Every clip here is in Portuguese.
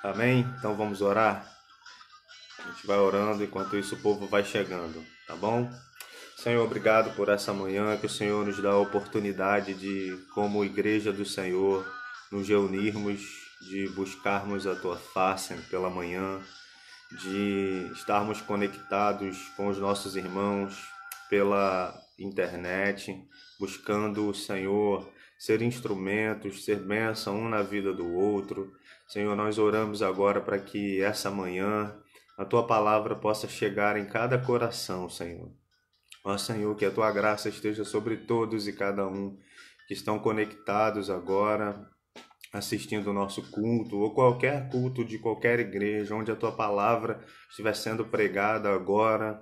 Amém? Então vamos orar? A gente vai orando, enquanto isso o povo vai chegando, tá bom? Senhor, obrigado por essa manhã que o Senhor nos dá a oportunidade de, como igreja do Senhor, nos reunirmos, de buscarmos a Tua face pela manhã, de estarmos conectados com os nossos irmãos pela internet, buscando o Senhor ser instrumentos, ser bênção um na vida do outro. Senhor, nós oramos agora para que essa manhã a Tua palavra possa chegar em cada coração, Senhor. Ó Senhor, que a Tua graça esteja sobre todos e cada um que estão conectados agora, assistindo o nosso culto, ou qualquer culto de qualquer igreja, onde a Tua palavra estiver sendo pregada agora,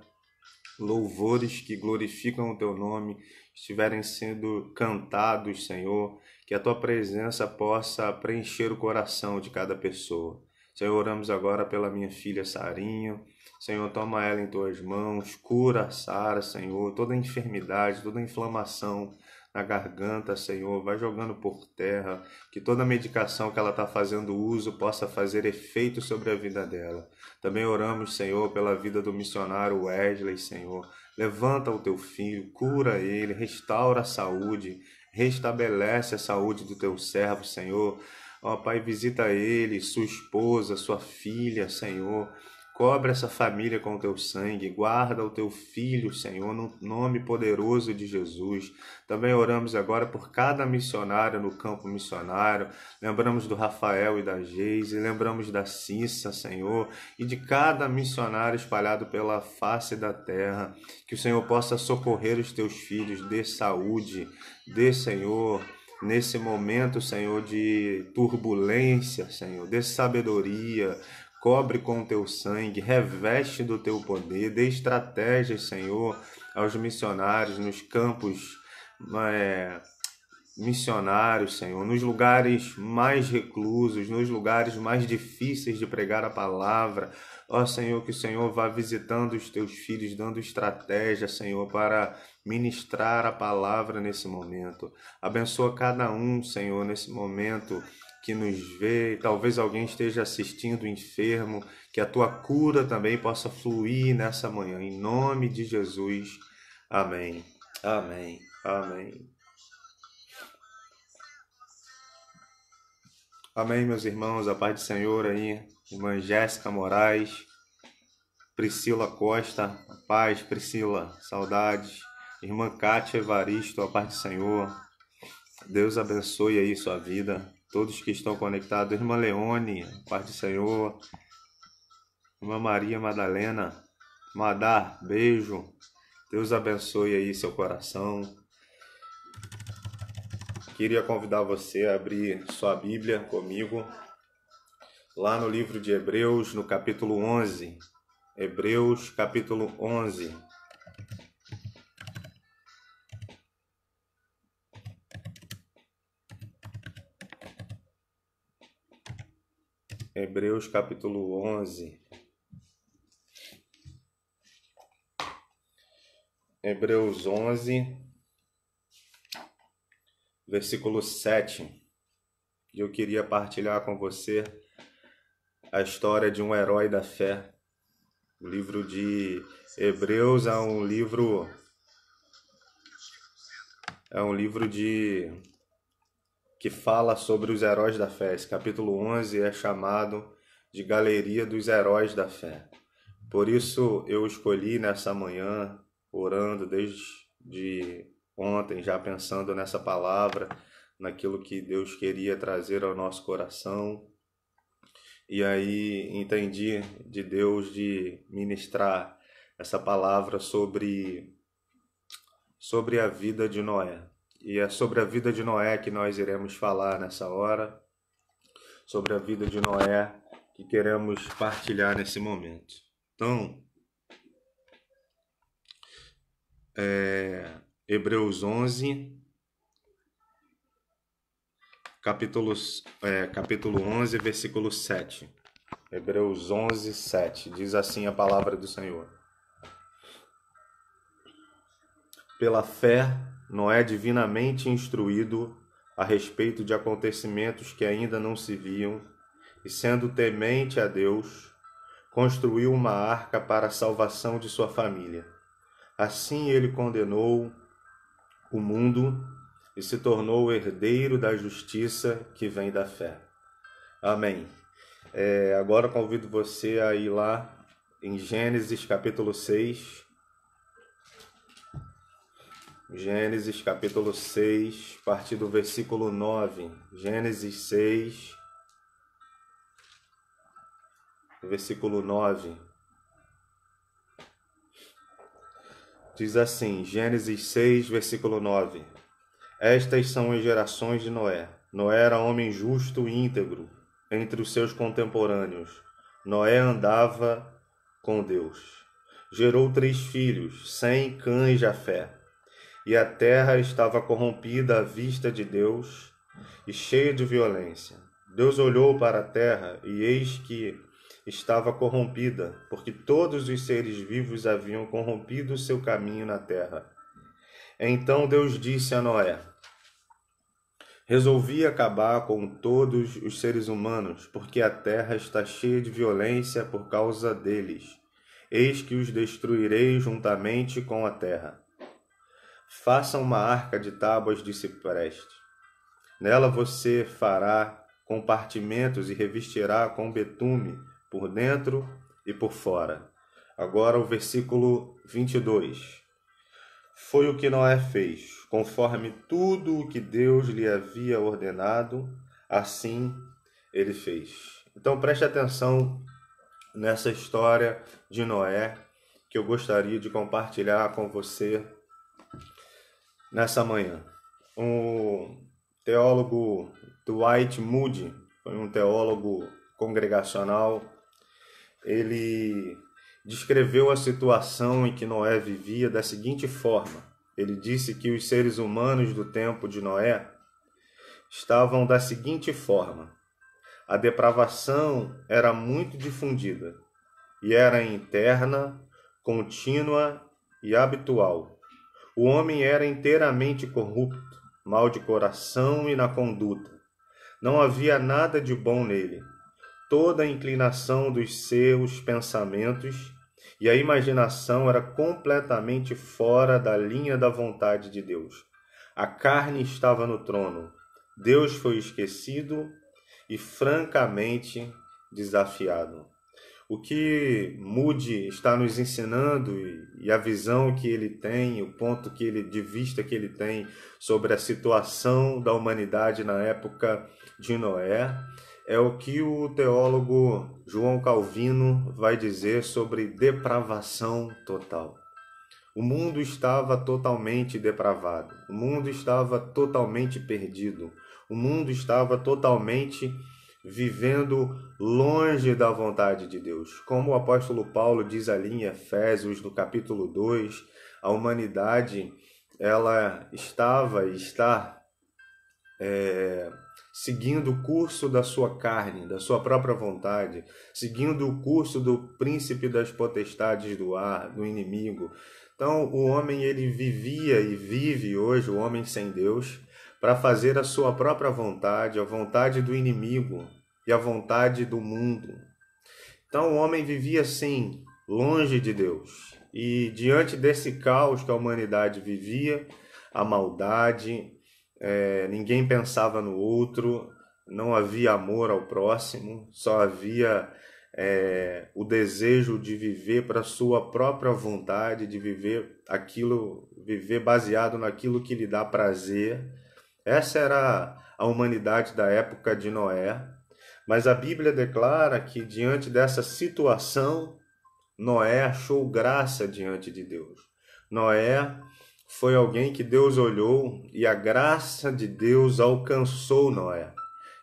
louvores que glorificam o Teu nome estiverem sendo cantados, Senhor, que a Tua presença possa preencher o coração de cada pessoa. Senhor, oramos agora pela minha filha Sarinha. Senhor, toma ela em Tuas mãos, cura a Sara, Senhor, toda enfermidade, toda inflamação na garganta, Senhor, vai jogando por terra, que toda medicação que ela está fazendo uso possa fazer efeito sobre a vida dela. Também oramos, Senhor, pela vida do missionário Wesley, Senhor. Levanta o Teu filho, cura ele, restaura a saúde, restabelece a saúde do Teu servo, Senhor. Ó Pai, visita ele, sua esposa, sua filha, Senhor. Cobre essa família com o Teu sangue, guarda o Teu filho, Senhor, no nome poderoso de Jesus. Também oramos agora por cada missionário no campo missionário, lembramos do Rafael e da Geise, lembramos da Cissa, Senhor, e de cada missionário espalhado pela face da terra, que o Senhor possa socorrer os Teus filhos, dê saúde, dê, Senhor, nesse momento, Senhor, de turbulência, Senhor, dê sabedoria, cobre com o Teu sangue, reveste do Teu poder, dê estratégias, Senhor, aos missionários nos campos missionários, Senhor, nos lugares mais reclusos, nos lugares mais difíceis de pregar a palavra. Ó Senhor, que o Senhor vá visitando os Teus filhos, dando estratégia, Senhor, para ministrar a palavra nesse momento. Abençoa cada um, Senhor, nesse momento que nos vê, talvez alguém esteja assistindo enfermo, que a Tua cura também possa fluir nessa manhã, em nome de Jesus. Amém, amém, amém. Amém, meus irmãos, a paz do Senhor aí, irmã Jéssica Moraes, Priscila Costa, a paz, Priscila, saudades, irmã Kátia Evaristo, a paz do Senhor, Deus abençoe aí sua vida, todos que estão conectados, irmã Leone, a paz do Senhor, irmã Maria Madalena, Madar, beijo, Deus abençoe aí seu coração. Queria convidar você a abrir sua Bíblia comigo, lá no livro de Hebreus, no capítulo 11. Hebreus, capítulo 11. Hebreus, capítulo 11. Hebreus 11, versículo 7. E eu queria partilhar com você a história de um herói da fé. O livro de Hebreus é um livro que fala sobre os heróis da fé. Esse capítulo 11 é chamado de Galeria dos Heróis da Fé. Por isso eu escolhi nessa manhã, orando desde ontem, já pensando nessa palavra, naquilo que Deus queria trazer ao nosso coração. E aí entendi de Deus de ministrar essa palavra sobre a vida de Noé. E é sobre a vida de Noé que nós iremos falar nessa hora, sobre a vida de Noé que queremos partilhar nesse momento. Então, Hebreus 11, capítulo 11, versículo 7. Hebreus 11, 7. Diz assim a palavra do Senhor. Pela fé, Noé, divinamente instruído a respeito de acontecimentos que ainda não se viam, e, sendo temente a Deus, construiu uma arca para a salvação de sua família. Assim ele condenou o mundo e se tornou o herdeiro da justiça que vem da fé. Amém. Agora convido você a ir lá em Gênesis capítulo 6. Gênesis capítulo 6, a partir do versículo 9. Gênesis 6, versículo 9. Diz assim, Gênesis 6, versículo 9. Estas são as gerações de Noé. Noé era homem justo e íntegro entre os seus contemporâneos. Noé andava com Deus. Gerou 3 filhos, Sem, Cã e Jafé. E a terra estava corrompida à vista de Deus e cheia de violência. Deus olhou para a terra e eis que estava corrompida, porque todos os seres vivos haviam corrompido o seu caminho na terra. Então Deus disse a Noé: resolvi acabar com todos os seres humanos, porque a terra está cheia de violência por causa deles. Eis que os destruirei juntamente com a terra. Faça uma arca de tábuas de cipreste. Nela você fará compartimentos e revestirá com betume por dentro e por fora. Agora o versículo 22. Foi o que Noé fez, conforme tudo o que Deus lhe havia ordenado, assim ele fez. Então preste atenção nessa história de Noé, que eu gostaria de compartilhar com você nessa manhã. O teólogo Dwight Moody, foi um teólogo congregacional, ele descreveu a situação em que Noé vivia da seguinte forma. Ele disse que os seres humanos do tempo de Noé estavam da seguinte forma: a depravação era muito difundida e era interna, contínua e habitual. O homem era inteiramente corrupto, mau de coração e na conduta. Não havia nada de bom nele. Toda a inclinação dos seus pensamentos e a imaginação era completamente fora da linha da vontade de Deus. A carne estava no trono. Deus foi esquecido e francamente desafiado. O que Moody está nos ensinando e a visão que ele tem, o ponto de vista que ele tem sobre a situação da humanidade na época de Noé, é o que o teólogo João Calvino vai dizer sobre depravação total. O mundo estava totalmente depravado, o mundo estava totalmente perdido, o mundo estava totalmente vivendo longe da vontade de Deus. Como o apóstolo Paulo diz ali em Efésios, no capítulo 2, a humanidade ela estava e está seguindo o curso da sua carne, da sua própria vontade, seguindo o curso do príncipe das potestades do ar, do inimigo. Então, o homem ele vivia e vive hoje, o homem sem Deus, para fazer a sua própria vontade, a vontade do inimigo e a vontade do mundo. Então, o homem vivia assim, longe de Deus. E diante desse caos que a humanidade vivia, a maldade, ninguém pensava no outro, não havia amor ao próximo, só havia o desejo de viver para sua própria vontade, de viver baseado naquilo que lhe dá prazer. Essa era a humanidade da época de Noé. Mas a Bíblia declara que diante dessa situação, Noé achou graça diante de Deus. Noé foi alguém que Deus olhou e a graça de Deus alcançou Noé.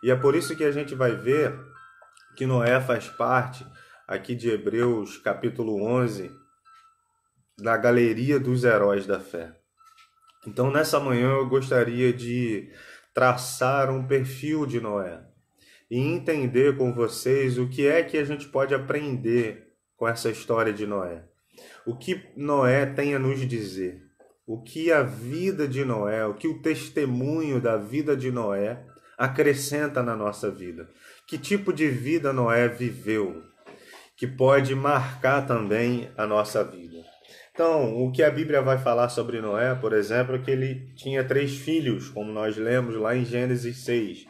E é por isso que a gente vai ver que Noé faz parte aqui de Hebreus capítulo 11, da galeria dos heróis da fé. Então nessa manhã eu gostaria de traçar um perfil de Noé e entender com vocês o que é que a gente pode aprender com essa história de Noé. O que Noé tem a nos dizer. O que a vida de Noé, o que o testemunho da vida de Noé acrescenta na nossa vida? Que tipo de vida Noé viveu, que pode marcar também a nossa vida? Então, o que a Bíblia vai falar sobre Noé, por exemplo, é que ele tinha 3 filhos, como nós lemos lá em Gênesis 6.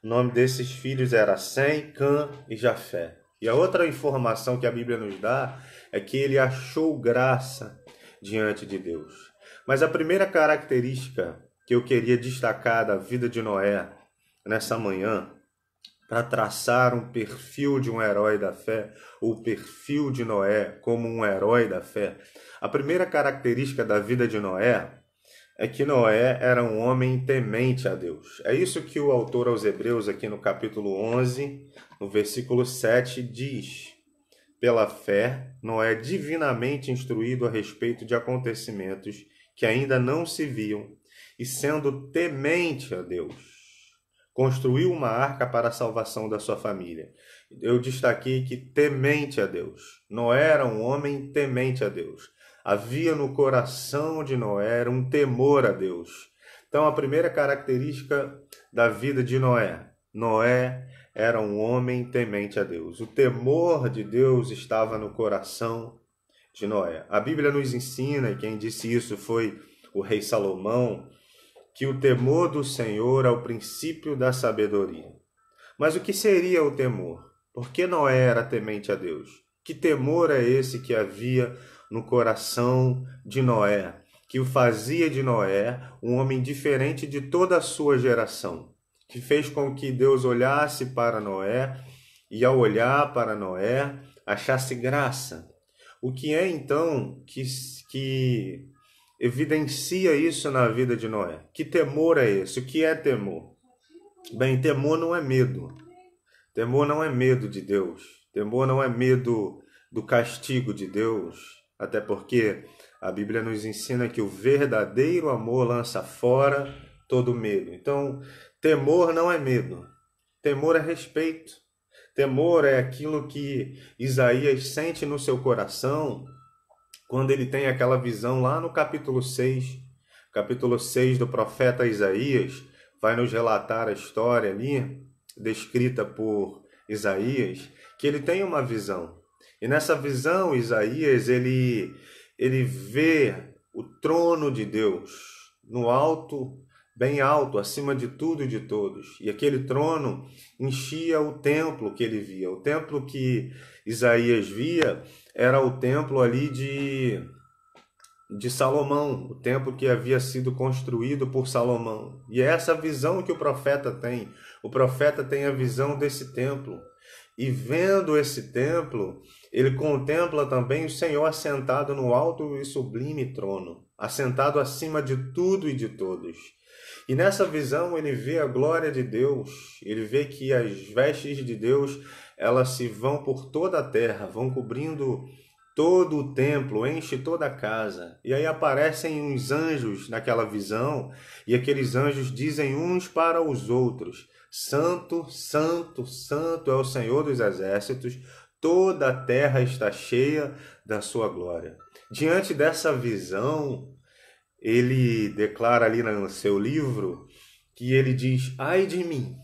O nome desses filhos era Sem, Cã e Jafé. E a outra informação que a Bíblia nos dá é que ele achou graça diante de Deus. Mas a primeira característica que eu queria destacar da vida de Noé nessa manhã, para traçar um perfil de um herói da fé, o perfil de Noé como um herói da fé, a primeira característica da vida de Noé é que Noé era um homem temente a Deus. É isso que o autor aos Hebreus, aqui no capítulo 11, no versículo 7, diz. Pela fé, Noé, divinamente instruído a respeito de acontecimentos que ainda não se viam, e sendo temente a Deus, construiu uma arca para a salvação da sua família. Eu destaquei que temente a Deus. Noé era um homem temente a Deus. Havia no coração de Noé um temor a Deus. Então, a primeira característica da vida de Noé. Noé era um homem temente a Deus. O temor de Deus estava no coração de Noé. A Bíblia nos ensina, e quem disse isso foi o rei Salomão, que o temor do Senhor é o princípio da sabedoria. Mas o que seria o temor? Por que Noé era temente a Deus? Que temor é esse que havia no coração de Noé, que o fazia de Noé um homem diferente de toda a sua geração, que fez com que Deus olhasse para Noé e, ao olhar para Noé, achasse graça? O que é, então, que evidencia isso na vida de Noé? Que temor é esse? O que é temor? Bem, temor não é medo. Temor não é medo de Deus. Temor não é medo do castigo de Deus. Até porque a Bíblia nos ensina que o verdadeiro amor lança fora todo medo. Então, temor não é medo. Temor é respeito. Temor é aquilo que Isaías sente no seu coração quando ele tem aquela visão lá no capítulo 6. Capítulo 6 do profeta Isaías vai nos relatar a história ali, descrita por Isaías, que ele tem uma visão. E nessa visão, Isaías, ele vê o trono de Deus no alto, bem alto, acima de tudo e de todos. E aquele trono enchia o templo que ele via. O templo que Isaías via era o templo ali de Salomão, o templo que havia sido construído por Salomão. E é essa visão que o profeta tem. O profeta tem a visão desse templo. E vendo esse templo, ele contempla também o Senhor assentado no alto e sublime trono, assentado acima de tudo e de todos. E nessa visão ele vê a glória de Deus, ele vê que as vestes de Deus, elas se vão por toda a terra, vão cobrindo todo o templo, enche toda a casa. E aí aparecem uns anjos naquela visão, e aqueles anjos dizem uns para os outros: Santo, Santo, Santo é o Senhor dos exércitos, toda a terra está cheia da sua glória. Diante dessa visão, ele declara ali no seu livro que ele diz: ai de mim,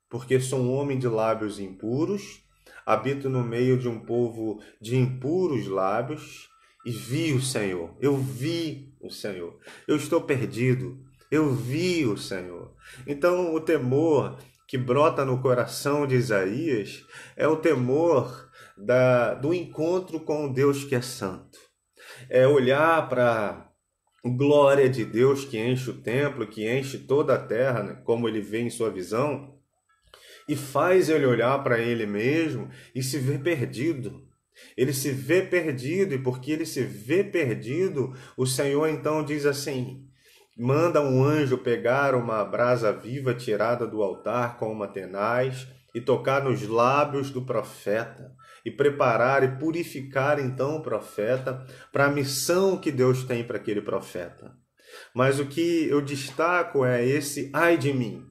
porque sou um homem de lábios impuros, habito no meio de um povo de impuros lábios, e vi o Senhor, eu vi o Senhor, eu estou perdido, eu vi o Senhor. Então, o temor que brota no coração de Isaías é o temor do encontro com o Deus que é santo. É olhar para a glória de Deus que enche o templo, que enche toda a terra, né, como ele vê em sua visão, e faz ele olhar para ele mesmo e se ver perdido. Ele se vê perdido, e porque ele se vê perdido, o Senhor então diz assim: manda um anjo pegar uma brasa viva tirada do altar com uma tenaz e tocar nos lábios do profeta e preparar e purificar então o profeta para a missão que Deus tem para aquele profeta. Mas o que eu destaco é esse ai de mim.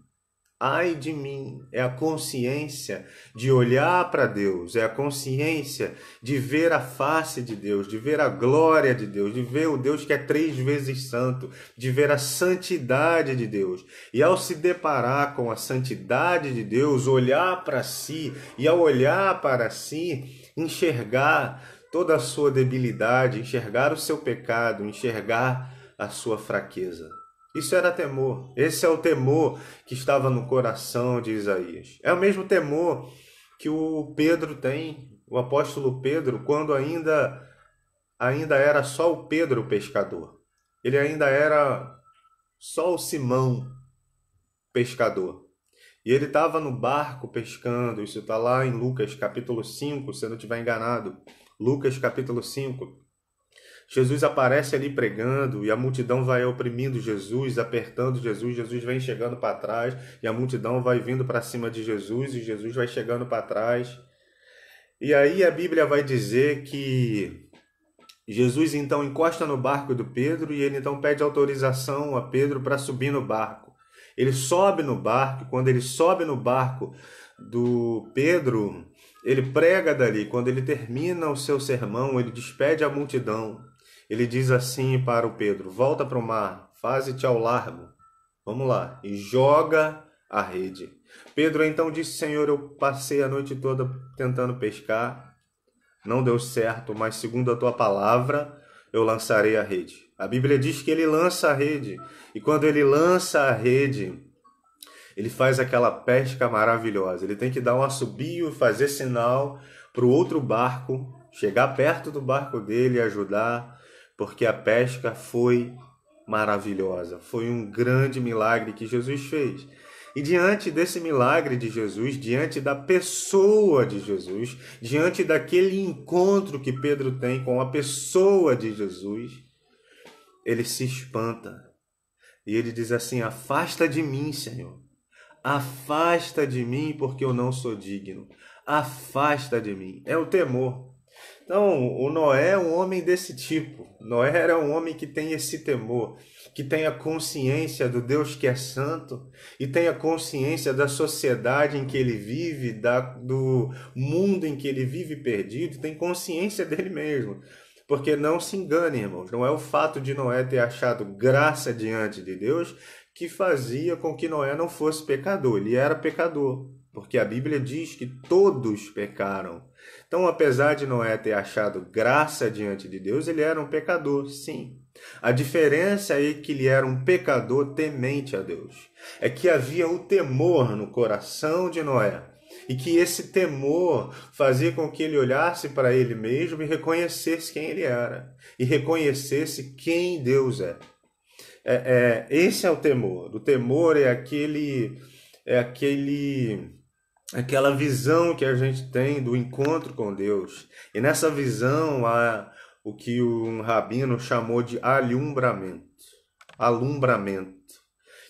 Ai de mim, é a consciência de olhar para Deus, é a consciência de ver a face de Deus, de ver a glória de Deus, de ver o Deus que é 3 vezes santo, de ver a santidade de Deus. E ao se deparar com a santidade de Deus, olhar para si, e ao olhar para si, enxergar toda a sua debilidade, enxergar o seu pecado, enxergar a sua fraqueza. Isso era temor. Esse é o temor que estava no coração de Isaías. É o mesmo temor que o Pedro tem, o apóstolo Pedro, quando ainda era só o Pedro o pescador. Ele ainda era só o Simão pescador. E ele estava no barco pescando. Isso está lá em Lucas capítulo 5, se eu não estiver enganado. Lucas capítulo 5. Jesus aparece ali pregando e a multidão vai oprimindo Jesus, apertando Jesus. Jesus vem chegando para trás e a multidão vai vindo para cima de Jesus e Jesus vai chegando para trás. E aí a Bíblia vai dizer que Jesus então encosta no barco do Pedro e ele então pede autorização a Pedro para subir no barco. Ele sobe no barco, quando ele sobe no barco do Pedro, ele prega dali. Quando ele termina o seu sermão, ele despede a multidão. Ele diz assim para o Pedro: volta para o mar, faze-te ao largo. Vamos lá. E joga a rede. Pedro então disse: Senhor, eu passei a noite toda tentando pescar. Não deu certo, mas segundo a tua palavra, eu lançarei a rede. A Bíblia diz que ele lança a rede. E quando ele lança a rede, ele faz aquela pesca maravilhosa. Ele tem que dar um assobio, fazer sinal para o outro barco, chegar perto do barco dele e ajudar, porque a pesca foi maravilhosa. Foi um grande milagre que Jesus fez. E diante desse milagre de Jesus, diante da pessoa de Jesus, diante daquele encontro que Pedro tem com a pessoa de Jesus, ele se espanta. E ele diz assim: afasta de mim, Senhor. Afasta de mim, porque eu não sou digno. Afasta de mim. É o temor. Então, o Noé é um homem desse tipo. Noé era um homem que tem esse temor, que tem a consciência do Deus que é santo e tem a consciência da sociedade em que ele vive, do mundo em que ele vive perdido, tem consciência dele mesmo. Porque não se engane, irmãos, não é o fato de Noé ter achado graça diante de Deus que fazia com que Noé não fosse pecador. Ele era pecador, porque a Bíblia diz que todos pecaram. Então, apesar de Noé ter achado graça diante de Deus, ele era um pecador, sim. A diferença é que ele era um pecador temente a Deus. É que havia o temor no coração de Noé. E que esse temor fazia com que ele olhasse para ele mesmo e reconhecesse quem ele era. E reconhecesse quem Deus é. Esse é o temor. O temor é aquela visão que a gente tem do encontro com Deus. E nessa visão há o que um rabino chamou de alumbramento,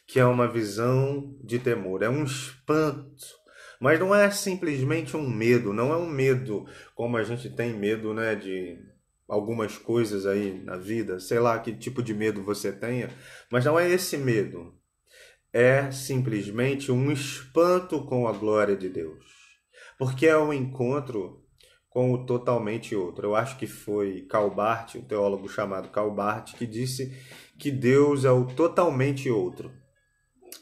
que é uma visão de temor, é um espanto. Mas não é simplesmente um medo, não é um medo como a gente tem medo, né, de algumas coisas aí na vida, sei lá que tipo de medo você tenha, mas não é esse medo. É simplesmente um espanto com a glória de Deus. Porque é um encontro com o totalmente outro. Eu acho que foi Karl Barth, um teólogo chamado Karl Barth, que disse que Deus é o totalmente outro.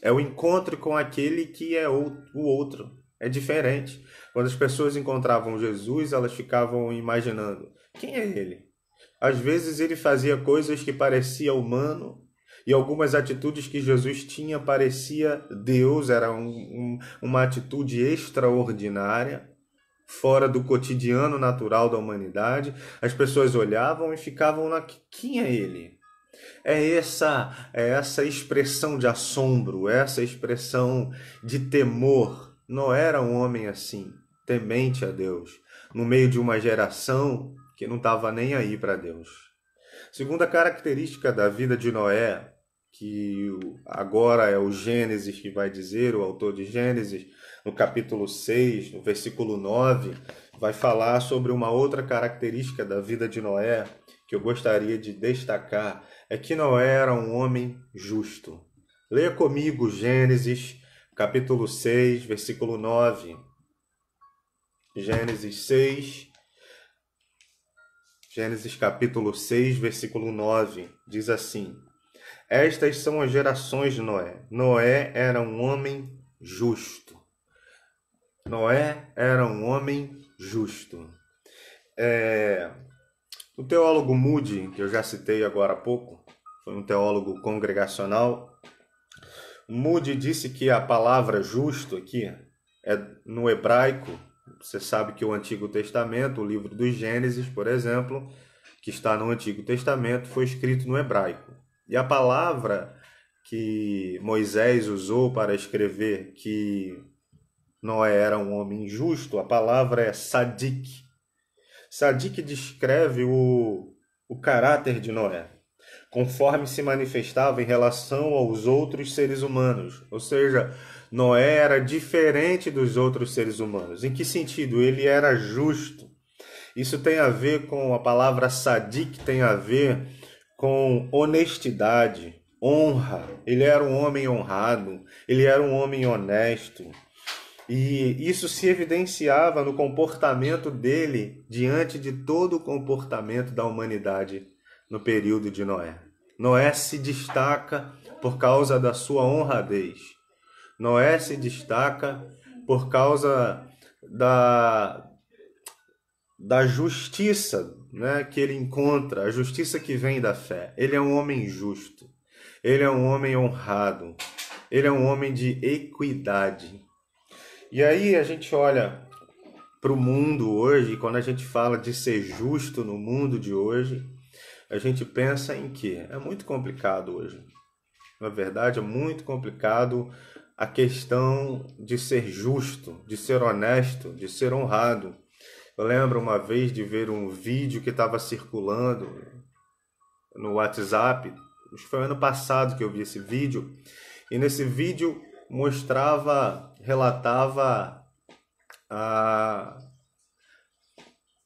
É o encontro com aquele que é o outro. É diferente. Quando as pessoas encontravam Jesus, elas ficavam imaginando: quem é ele? Às vezes ele fazia coisas que parecia humano, e algumas atitudes que Jesus tinha parecia Deus, era uma atitude extraordinária, fora do cotidiano natural da humanidade. As pessoas olhavam e ficavam na: quem é ele? É essa expressão de assombro, essa expressão de temor. Não era um homem assim, temente a Deus, no meio de uma geração que não estava nem aí para Deus. Segunda característica da vida de Noé, que agora é o Gênesis que vai dizer, o autor de Gênesis, no capítulo 6, no versículo 9, vai falar sobre uma outra característica da vida de Noé que eu gostaria de destacar, é que Noé era um homem justo. Leia comigo Gênesis, capítulo 6, versículo 9. Gênesis capítulo 6, versículo 9, diz assim: Estas são as gerações de Noé. Noé era um homem justo. Noé era um homem justo. O teólogo Moody, que eu já citei agora há pouco, foi um teólogo congregacional. Moody disse que a palavra justo aqui é no hebraico. Você sabe que o Antigo Testamento, o livro dos Gênesis, por exemplo, que está no Antigo Testamento, foi escrito no hebraico. E a palavra que Moisés usou para escrever que Noé era um homem justo, a palavra é sadik. Sadik descreve o caráter de Noé, conforme se manifestava em relação aos outros seres humanos. Ou seja, Noé era diferente dos outros seres humanos. Em que sentido? Ele era justo. Isso tem a ver com a palavra sadik, tem a ver com honestidade, honra. Ele era um homem honrado, ele era um homem honesto. E isso se evidenciava no comportamento dele diante de todo o comportamento da humanidade no período de Noé. Noé se destaca por causa da sua honradez. Noé se destaca por causa da justiça, né, que ele encontra, a justiça que vem da fé. Ele é um homem justo, ele é um homem honrado, ele é um homem de equidade. E aí a gente olha para o mundo hoje, e quando a gente fala de ser justo no mundo de hoje, a gente pensa em quê? É muito complicado hoje. Na verdade, é muito complicado a questão de ser justo, de ser honesto, de ser honrado. Eu lembro uma vez de ver um vídeo que estava circulando no WhatsApp, acho que foi ano passado que eu vi esse vídeo, e nesse vídeo relatava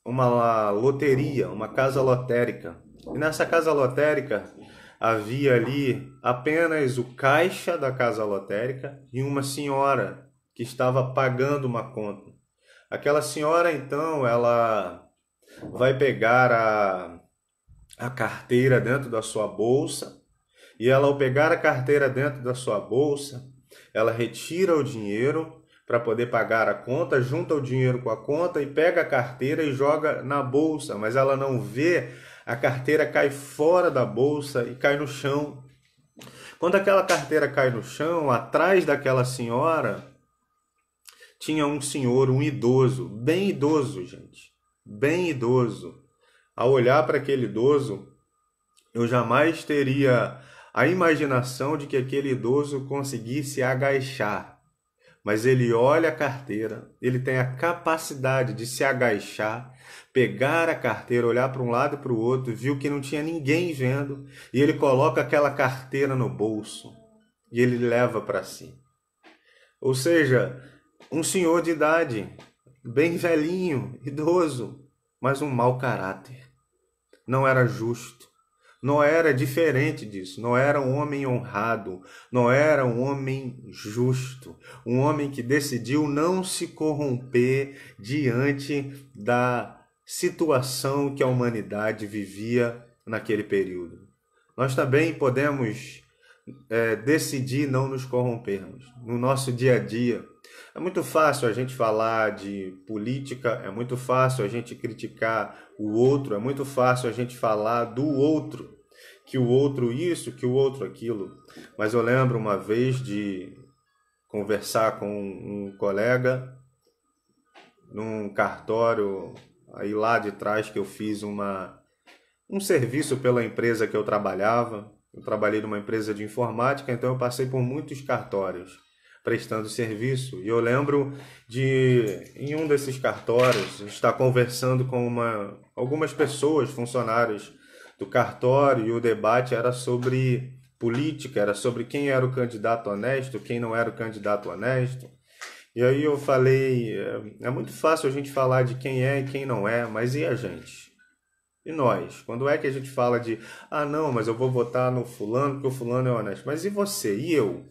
uma loteria, uma casa lotérica. E nessa casa lotérica havia ali apenas o caixa da casa lotérica e uma senhora que estava pagando uma conta. Aquela senhora, então, ela vai pegar a carteira dentro da sua bolsa, e ela, ao pegar a carteira dentro da sua bolsa, ela retira o dinheiro para poder pagar a conta, junta o dinheiro com a conta e pega a carteira e joga na bolsa, mas ela não vê, a carteira cai fora da bolsa e cai no chão. Quando aquela carteira cai no chão, atrás daquela senhora tinha um senhor, um idoso, bem idoso, gente, bem idoso. Ao olhar para aquele idoso, eu jamais teria a imaginação de que aquele idoso conseguisse agachar. Mas ele olha a carteira, ele tem a capacidade de se agachar, pegar a carteira, olhar para um lado e para o outro, viu que não tinha ninguém vendo, e ele coloca aquela carteira no bolso e ele leva para si. Ou seja, um senhor de idade, bem velhinho, idoso, mas um mau caráter. Não era justo. Não era diferente disso. Não era um homem honrado. Não era um homem justo. Um homem que decidiu não se corromper diante da situação que a humanidade vivia naquele período. Nós também podemos decidir não nos corrompermos no nosso dia a dia. É muito fácil a gente falar de política, é muito fácil a gente criticar o outro, é muito fácil a gente falar do outro, que o outro isso, que o outro aquilo. Mas eu lembro uma vez de conversar com um colega num cartório aí lá de trás, que eu fiz um serviço pela empresa que eu trabalhava. Eu trabalhei numa empresa de informática, então eu passei por muitos cartórios prestando serviço. E eu lembro de, em um desses cartórios, estar conversando com algumas pessoas, funcionários do cartório, e o debate era sobre política, era sobre quem era o candidato honesto, quem não era o candidato honesto. E aí eu falei, é muito fácil a gente falar de quem é e quem não é, mas e a gente? E nós? Quando é que a gente fala de, não, mas eu vou votar no fulano porque o fulano é honesto. Mas e você? E eu?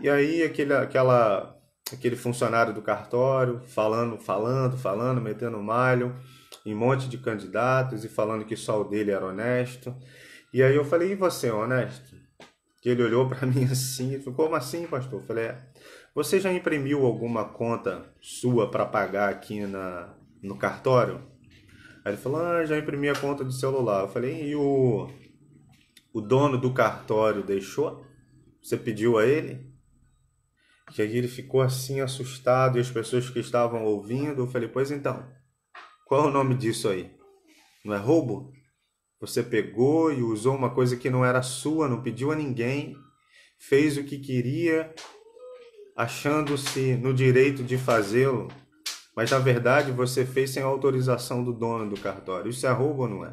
E aí aquele funcionário do cartório falando, metendo malho em um monte de candidatos e falando que só o dele era honesto. E aí eu falei, e você, é honesto? Que ele olhou para mim assim e falou, como assim, pastor? Eu falei, você já imprimiu alguma conta sua para pagar aqui no cartório? Aí ele falou, já imprimi a conta do celular. Eu falei, e o dono do cartório deixou? Você pediu a ele? Que aí ele ficou assim assustado e as pessoas que estavam ouvindo, eu falei, pois então, qual é o nome disso aí? Não é roubo? Você pegou e usou uma coisa que não era sua, não pediu a ninguém, fez o que queria, achando-se no direito de fazê-lo, mas na verdade você fez sem autorização do dono do cartório. Isso é roubo ou não é?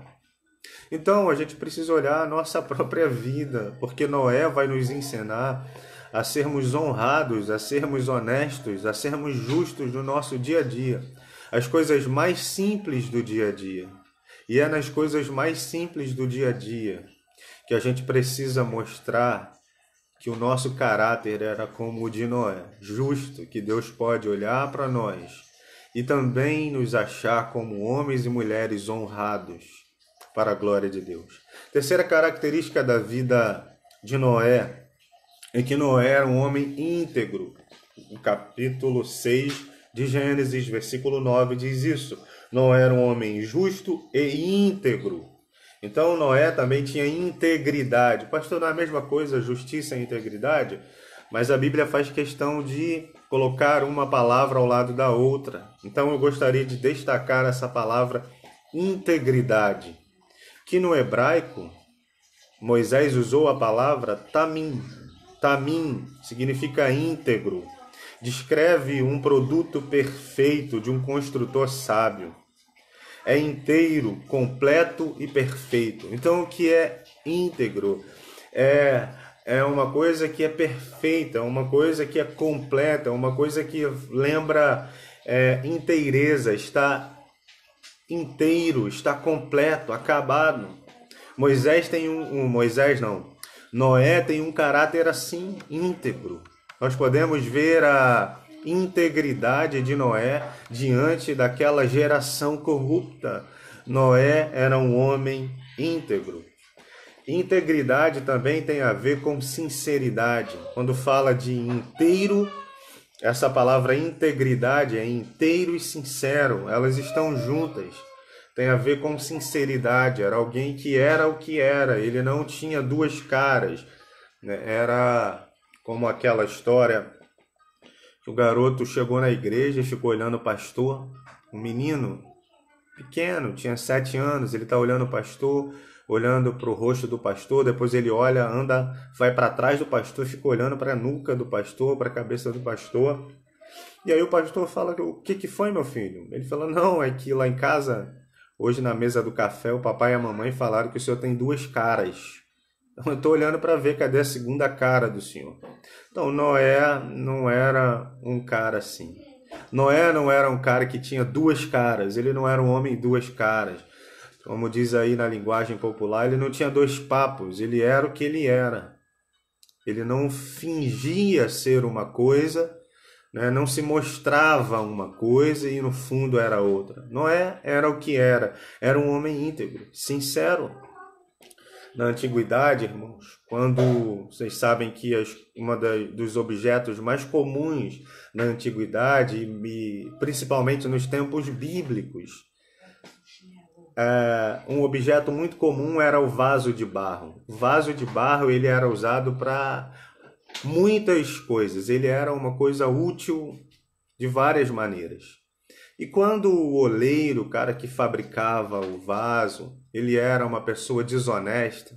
Então a gente precisa olhar a nossa própria vida, porque Noé vai nos ensinar a sermos honrados, a sermos honestos, a sermos justos no nosso dia a dia. As coisas mais simples do dia a dia. E é nas coisas mais simples do dia a dia que a gente precisa mostrar que o nosso caráter era como o de Noé, justo, que Deus pode olhar para nós e também nos achar como homens e mulheres honrados para a glória de Deus. Terceira característica da vida de Noé é que Noé era um homem íntegro. O capítulo 6 de Gênesis, versículo 9, diz isso. Noé era um homem justo e íntegro. Então Noé também tinha integridade. Pastor, não é a mesma coisa, justiça e integridade? Mas a Bíblia faz questão de colocar uma palavra ao lado da outra. Então eu gostaria de destacar essa palavra integridade, que no hebraico Moisés usou a palavra tamim. Tamim significa íntegro. Descreve um produto perfeito de um construtor sábio. É inteiro, completo e perfeito. Então, o que é íntegro? É uma coisa que é perfeita, uma coisa que é completa, uma coisa que lembra inteireza, está inteiro, está completo, acabado. Noé tem um caráter assim, íntegro. Nós podemos ver a integridade de Noé diante daquela geração corrupta. Noé era um homem íntegro. Integridade também tem a ver com sinceridade. Quando fala de inteiro, essa palavra integridade é inteiro e sincero. Elas estão juntas. Tem a ver com sinceridade. Era alguém que era o que era. Ele não tinha duas caras. Era como aquela história que o garoto chegou na igreja e ficou olhando o pastor. Um menino pequeno, tinha 7 anos. Ele está olhando o pastor, olhando para o rosto do pastor. Depois ele olha, anda, vai para trás do pastor, fica olhando para a nuca do pastor, para a cabeça do pastor. E aí o pastor fala, o que foi, meu filho? Ele fala, não, é que lá em casa, hoje na mesa do café, o papai e a mamãe falaram que o senhor tem duas caras. Então eu estou olhando para ver cadê a segunda cara do senhor. Então Noé não era um cara assim. Noé não era um cara que tinha duas caras. Ele não era um homem duas caras. Como diz aí na linguagem popular, ele não tinha dois papos. Ele era o que ele era. Ele não fingia ser uma coisa, não se mostrava uma coisa e no fundo era outra. Noé era o que era. Era um homem íntegro, sincero. Na antiguidade, irmãos, quando vocês sabem que dos objetos mais comuns na antiguidade, e principalmente nos tempos bíblicos, um objeto muito comum era o vaso de barro. O vaso de barro ele era usado para muitas coisas. Ele era uma coisa útil de várias maneiras. E quando o oleiro, o cara que fabricava o vaso, ele era uma pessoa desonesta,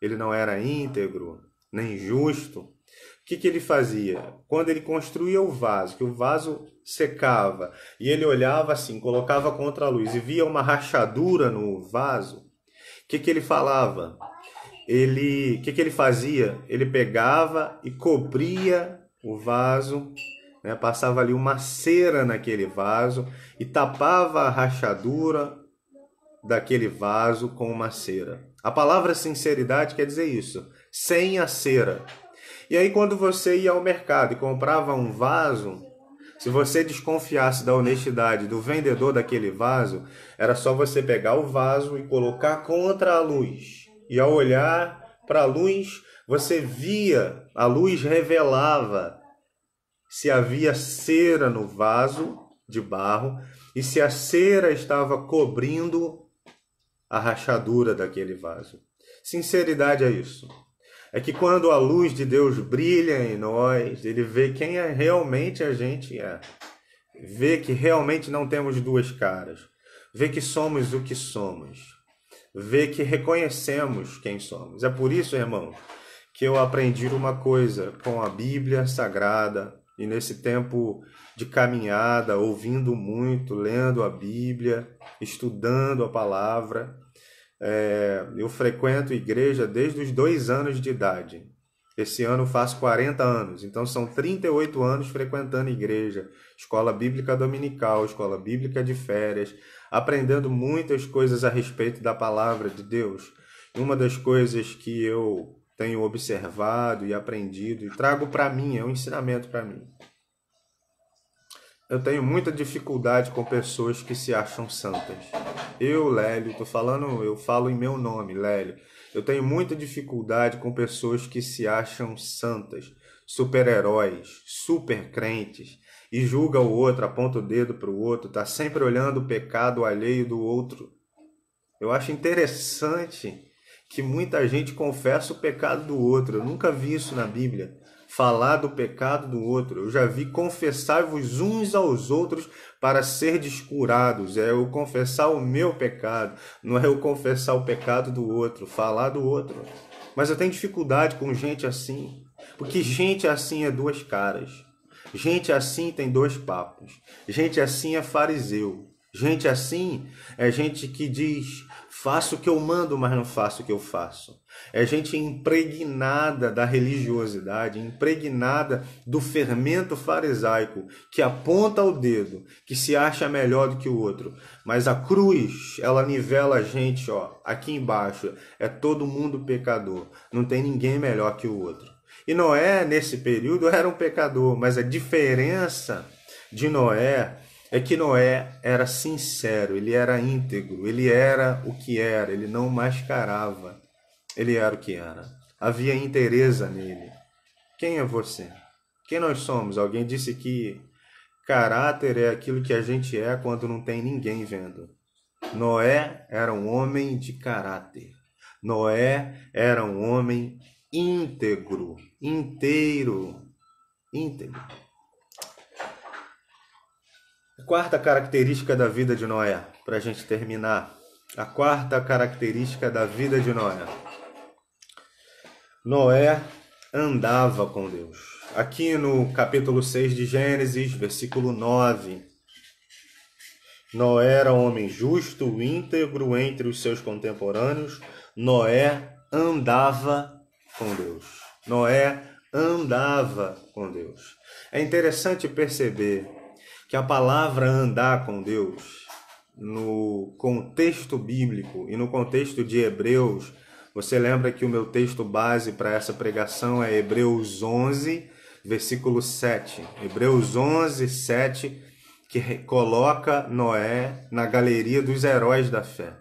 ele não era íntegro, nem justo, o que ele fazia? Quando ele construía o vaso, que o vaso secava, e ele olhava assim, colocava contra a luz e via uma rachadura no vaso, o que ele falava? O que ele fazia? Ele pegava e cobria o vaso, passava ali uma cera naquele vaso e tapava a rachadura daquele vaso com uma cera. A palavra sinceridade quer dizer isso, sem a cera. E aí quando você ia ao mercado e comprava um vaso, se você desconfiasse da honestidade do vendedor daquele vaso, era só você pegar o vaso e colocar contra a luz. E ao olhar para a luz, você via, a luz revelava se havia cera no vaso de barro e se a cera estava cobrindo a rachadura daquele vaso. Sinceridade é isso. É que quando a luz de Deus brilha em nós, Ele vê quem realmente a gente é. Vê que realmente não temos duas caras. Vê que somos o que somos. Vê que reconhecemos quem somos. É por isso, irmão, que eu aprendi uma coisa com a Bíblia Sagrada e nesse tempo de caminhada, ouvindo muito, lendo a Bíblia, estudando a palavra. Eu frequento igreja desde os 2 anos de idade. Esse ano faço 40 anos, então são 38 anos frequentando igreja, escola bíblica dominical, escola bíblica de férias, aprendendo muitas coisas a respeito da palavra de Deus. E uma das coisas que eu tenho observado e aprendido e trago para mim, é um ensinamento para mim. Eu tenho muita dificuldade com pessoas que se acham santas. Eu, Lélio, eu falo em meu nome, Lélio. Eu tenho muita dificuldade com pessoas que se acham santas, super-heróis, super crentes, e julga o outro, aponta o dedo para o outro, está sempre olhando o pecado alheio do outro. Eu acho interessante que muita gente confessa o pecado do outro. Eu nunca vi isso na Bíblia. Falar do pecado do outro. Eu já vi confessar-vos uns aos outros para serdes curados. É eu confessar o meu pecado, não é eu confessar o pecado do outro, falar do outro. Mas eu tenho dificuldade com gente assim, porque gente assim é duas caras. Gente assim tem dois papos. Gente assim é fariseu. Gente assim é gente que diz: faço o que eu mando, mas não faço o que eu faço. É gente impregnada da religiosidade, impregnada do fermento farisaico, que aponta o dedo, que se acha melhor do que o outro. Mas a cruz, ela nivela a gente, aqui embaixo. É todo mundo pecador. Não tem ninguém melhor que o outro. E Noé, nesse período, era um pecador, mas a diferença de Noé é que Noé era sincero, ele era íntegro, ele era o que era, ele não mascarava, ele era o que era. Havia inteireza nele. Quem é você? Quem nós somos? Alguém disse que caráter é aquilo que a gente é quando não tem ninguém vendo. Noé era um homem de caráter. Noé era um homem íntegro, íntegro. A quarta característica da vida de Noé, para a gente terminar. A quarta característica da vida de Noé. Noé andava com Deus. Aqui no capítulo 6 de Gênesis, versículo 9. Noé era um homem justo, íntegro entre os seus contemporâneos. Noé andava com Deus. Noé andava com Deus. É interessante perceber que a palavra andar com Deus, no contexto bíblico e no contexto de Hebreus, você lembra que o meu texto base para essa pregação é Hebreus 11, versículo 7. Hebreus 11, 7, que coloca Noé na galeria dos heróis da fé.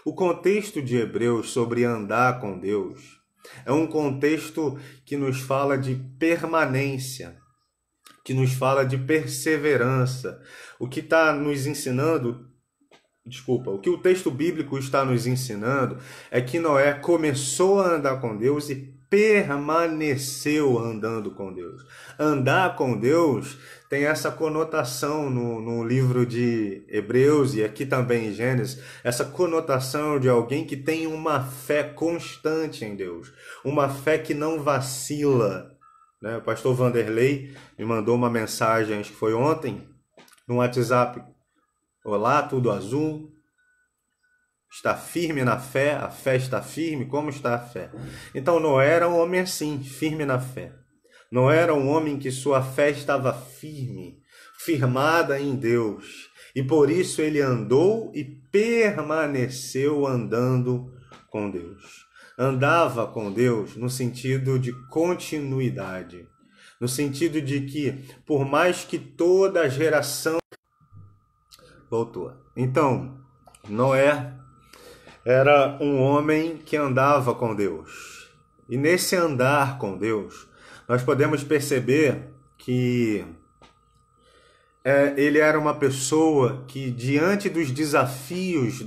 O contexto de Hebreus sobre andar com Deus é um contexto que nos fala de permanência, que nos fala de perseverança. O que está nos ensinando, o que o texto bíblico está nos ensinando é que Noé começou a andar com Deus e permaneceu andando com Deus. Andar com Deus tem essa conotação no livro de Hebreus e aqui também em Gênesis, essa conotação de alguém que tem uma fé constante em Deus, uma fé que não vacila. O pastor Vanderlei me mandou uma mensagem, acho que foi ontem, no WhatsApp. Olá, tudo azul? Está firme na fé? A fé está firme? Como está a fé? Então Noé era um homem assim, firme na fé. Noé era um homem que sua fé estava firme, firmada em Deus. E por isso ele andou e permaneceu andando com Deus. andava com Deus no sentido de continuidade, no sentido de que, por mais que toda a geração... Voltou. Então, Noé era um homem que andava com Deus. E nesse andar com Deus, nós podemos perceber que ele era uma pessoa que, diante dos desafios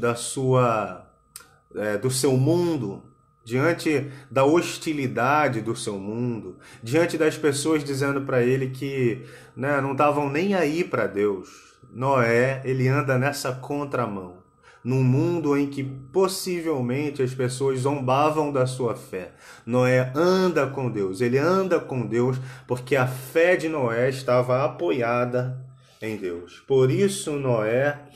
do seu mundo, diante da hostilidade do seu mundo, diante das pessoas dizendo para ele que, né, não estavam nem aí para Deus, Noé, ele anda nessa contramão, num mundo em que possivelmente as pessoas zombavam da sua fé. Noé anda com Deus, ele anda com Deus porque a fé de Noé estava apoiada em Deus. Por isso Noé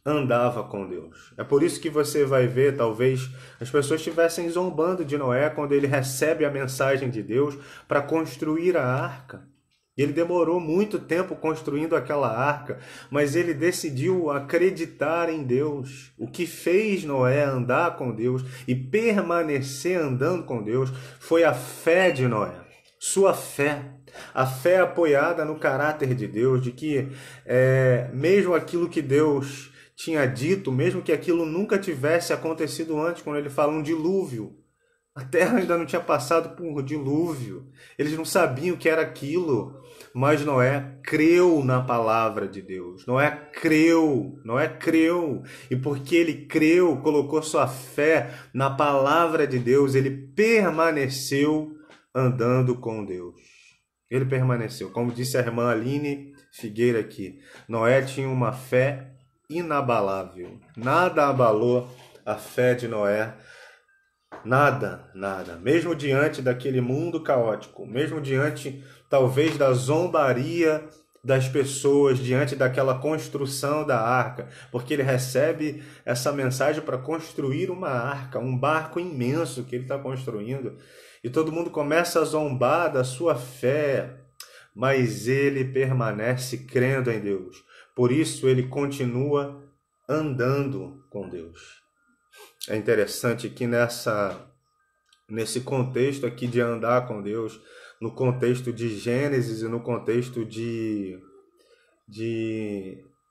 andava com Deus. É por isso que você vai ver, talvez, as pessoas estivessem zombando de Noé quando ele recebe a mensagem de Deus para construir a arca. Ele demorou muito tempo construindo aquela arca, mas ele decidiu acreditar em Deus. O que fez Noé andar com Deus e permanecer andando com Deus foi a fé de Noé. Sua fé. A fé apoiada no caráter de Deus, de que mesmo aquilo que Deus tinha dito, mesmo que aquilo nunca tivesse acontecido antes, quando ele fala um dilúvio, a terra ainda não tinha passado por um dilúvio, eles não sabiam o que era aquilo, mas Noé creu na palavra de Deus. Noé creu, e porque ele creu, colocou sua fé na palavra de Deus, ele permaneceu andando com Deus. Ele permaneceu. Como disse a irmã Aline Figueira aqui, Noé tinha uma fé inabalável. Nada abalou a fé de Noé. Nada. Mesmo diante daquele mundo caótico, mesmo diante, talvez, da zombaria das pessoas, diante daquela construção da arca, porque ele recebe essa mensagem para construir uma arca, um barco imenso que ele está construindo, e todo mundo começa a zombar da sua fé, mas ele permanece crendo em Deus. Por isso ele continua andando com Deus. É interessante que nesse contexto aqui de andar com Deus, no contexto de Gênesis e no contexto de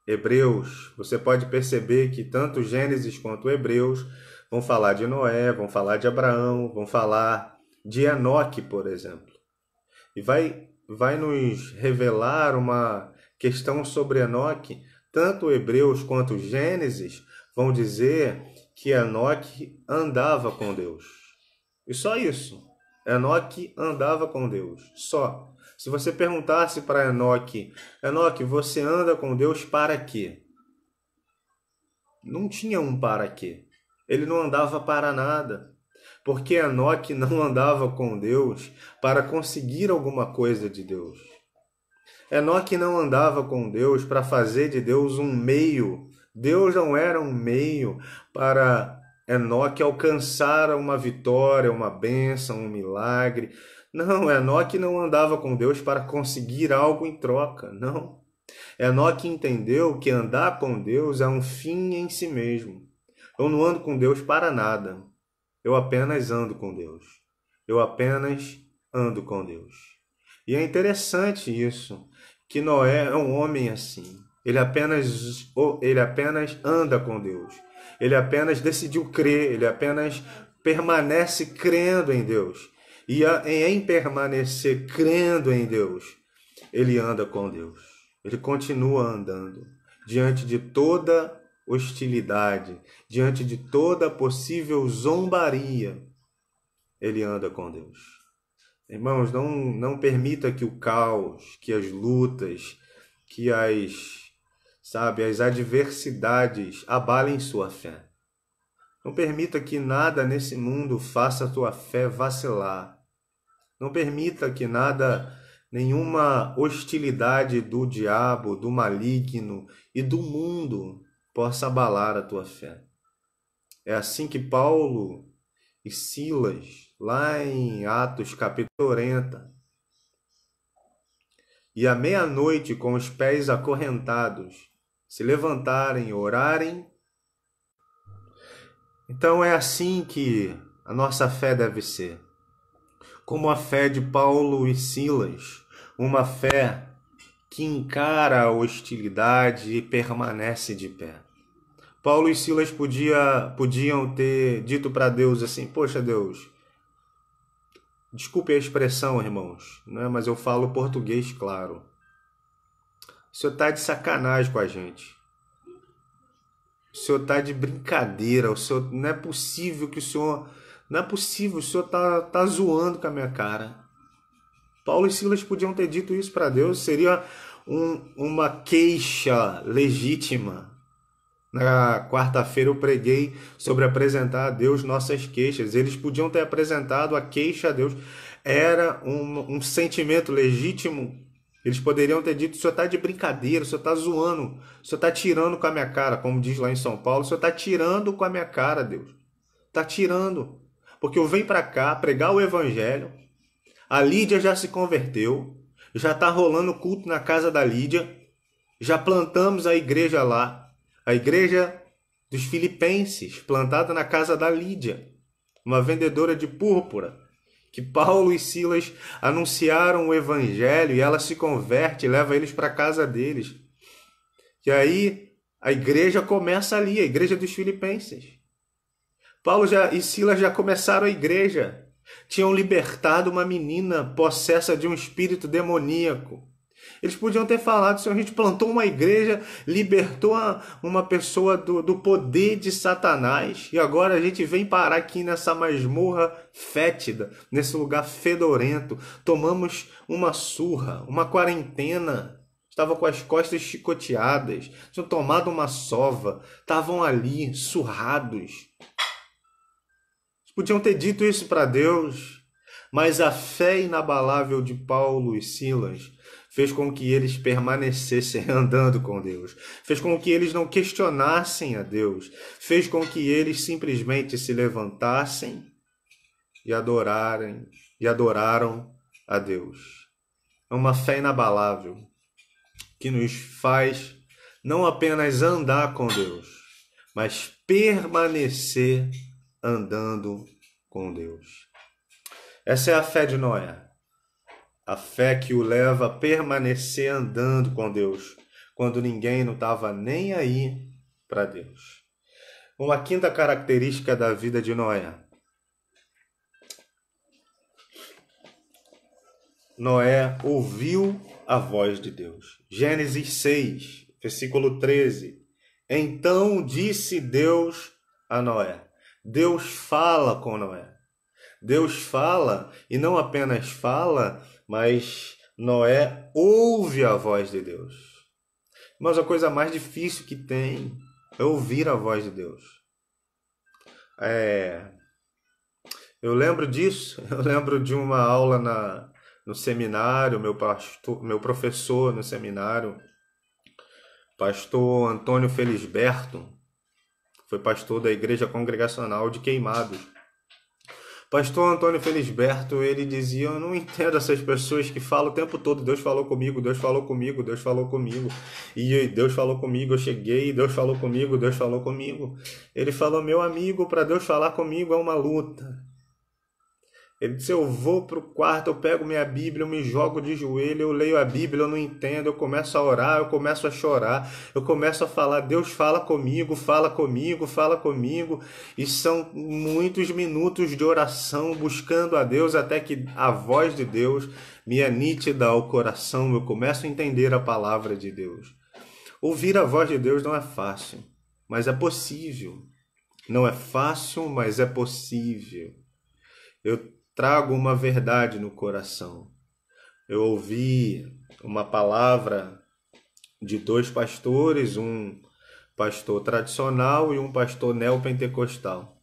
Hebreus, você pode perceber que tanto Gênesis quanto Hebreus vão falar de Noé, vão falar de Abraão, vão falar de Enoque, por exemplo. E vai nos revelar uma questão sobre Enoque. Tanto Hebreus quanto Gênesis vão dizer que Enoque andava com Deus. E só isso. Enoque andava com Deus. Só. Se você perguntasse para Enoque, você anda com Deus para quê? Não tinha um para quê. Ele não andava para nada. Porque Enoque não andava com Deus para conseguir alguma coisa de Deus. Enoque não andava com Deus para fazer de Deus um meio. Deus não era um meio para Enoque alcançar uma vitória, uma bênção, um milagre. Não, Enoque não andava com Deus para conseguir algo em troca, não. Enoque entendeu que andar com Deus é um fim em si mesmo. Eu não ando com Deus para nada. Eu apenas ando com Deus. Eu apenas ando com Deus. E é interessante isso, que Noé é um homem assim. Ele apenas anda com Deus. Ele apenas decidiu crer, ele apenas permanece crendo em Deus. E em permanecer crendo em Deus, ele anda com Deus. Ele continua andando diante de toda hostilidade, diante de toda possível zombaria. Ele anda com Deus. Irmãos, não permita que o caos, que as lutas, que as adversidades abalem sua fé. Não permita que nada nesse mundo faça a tua fé vacilar. Não permita que nenhuma hostilidade do diabo, do maligno e do mundo possa abalar a tua fé. É assim que Paulo e Silas, lá em Atos capítulo 40, e à meia-noite, com os pés acorrentados, se levantarem e orarem. Então é assim que a nossa fé deve ser como a fé de Paulo e Silas, uma fé que encara a hostilidade e permanece de pé. Paulo e Silas podiam ter dito para Deus assim: poxa, Deus, desculpe a expressão, irmãos, né? Mas eu falo português, claro. O Senhor está de sacanagem com a gente. O Senhor está de brincadeira. Não é possível que o Senhor... Não é possível, o Senhor tá zoando com a minha cara. Paulo e Silas podiam ter dito isso para Deus. Seria uma queixa legítima. Na quarta-feira eu preguei sobre apresentar a Deus nossas queixas. Eles podiam ter apresentado a queixa a Deus. Era um sentimento legítimo. Eles poderiam ter dito: o Senhor está de brincadeira, o Senhor está zoando, o Senhor está tirando com a minha cara, como diz lá em São Paulo, o Senhor está tirando com a minha cara, Deus. Está tirando. Porque eu venho para cá pregar o evangelho, a Lídia já se converteu, já está rolando culto na casa da Lídia, já plantamos a igreja lá, a igreja dos Filipenses, plantada na casa da Lídia, uma vendedora de púrpura, que Paulo e Silas anunciaram o evangelho e ela se converte e leva eles para a casa deles. E aí a igreja começa ali, a igreja dos Filipenses. Paulo e Silas já começaram a igreja. Tinham libertado uma menina possessa de um espírito demoníaco. Eles podiam ter falado: Senhor, a gente plantou uma igreja, libertou uma pessoa do poder de Satanás, e agora a gente vem parar aqui nessa masmorra fétida, nesse lugar fedorento. Tomamos uma surra, uma quarentena. Estavam com as costas chicoteadas, tinham tomado uma sova, estavam ali surrados. Podiam ter dito isso para Deus, mas a fé inabalável de Paulo e Silas fez com que eles permanecessem andando com Deus, fez com que eles não questionassem a Deus, fez com que eles simplesmente se levantassem e adoraram a Deus. É uma fé inabalável que nos faz não apenas andar com Deus, mas permanecer andando com Deus. Essa é a fé de Noé. A fé que o leva a permanecer andando com Deus, quando ninguém não estava nem aí para Deus. Uma quinta característica da vida de Noé. Noé ouviu a voz de Deus. Gênesis 6, versículo 13. Então disse Deus a Noé. Deus fala com Noé. Deus fala, e não apenas fala, mas Noé ouve a voz de Deus. Mas a coisa mais difícil que tem é ouvir a voz de Deus. Eu lembro disso, eu lembro de uma aula no seminário, meu professor no seminário, pastor Antônio Felisberto, foi pastor da Igreja Congregacional de Queimados. Pastor Antônio Felisberto, ele dizia: eu não entendo essas pessoas que falam o tempo todo: Deus falou comigo, Deus falou comigo, Deus falou comigo. E Deus falou comigo, eu cheguei, Deus falou comigo, Deus falou comigo. Ele falou: meu amigo, para Deus falar comigo é uma luta. Ele disse: eu vou para o quarto, eu pego minha Bíblia, eu me jogo de joelho, eu leio a Bíblia, eu não entendo, eu começo a orar, eu começo a chorar, eu começo a falar: Deus fala comigo, fala comigo, fala comigo. E são muitos minutos de oração buscando a Deus até que a voz de Deus me é nítida ao coração, eu começo a entender a palavra de Deus. Ouvir a voz de Deus não é fácil, mas é possível. Não é fácil, mas é possível. Eu trago uma verdade no coração. Eu ouvi uma palavra de dois pastores, um pastor tradicional e um pastor neopentecostal.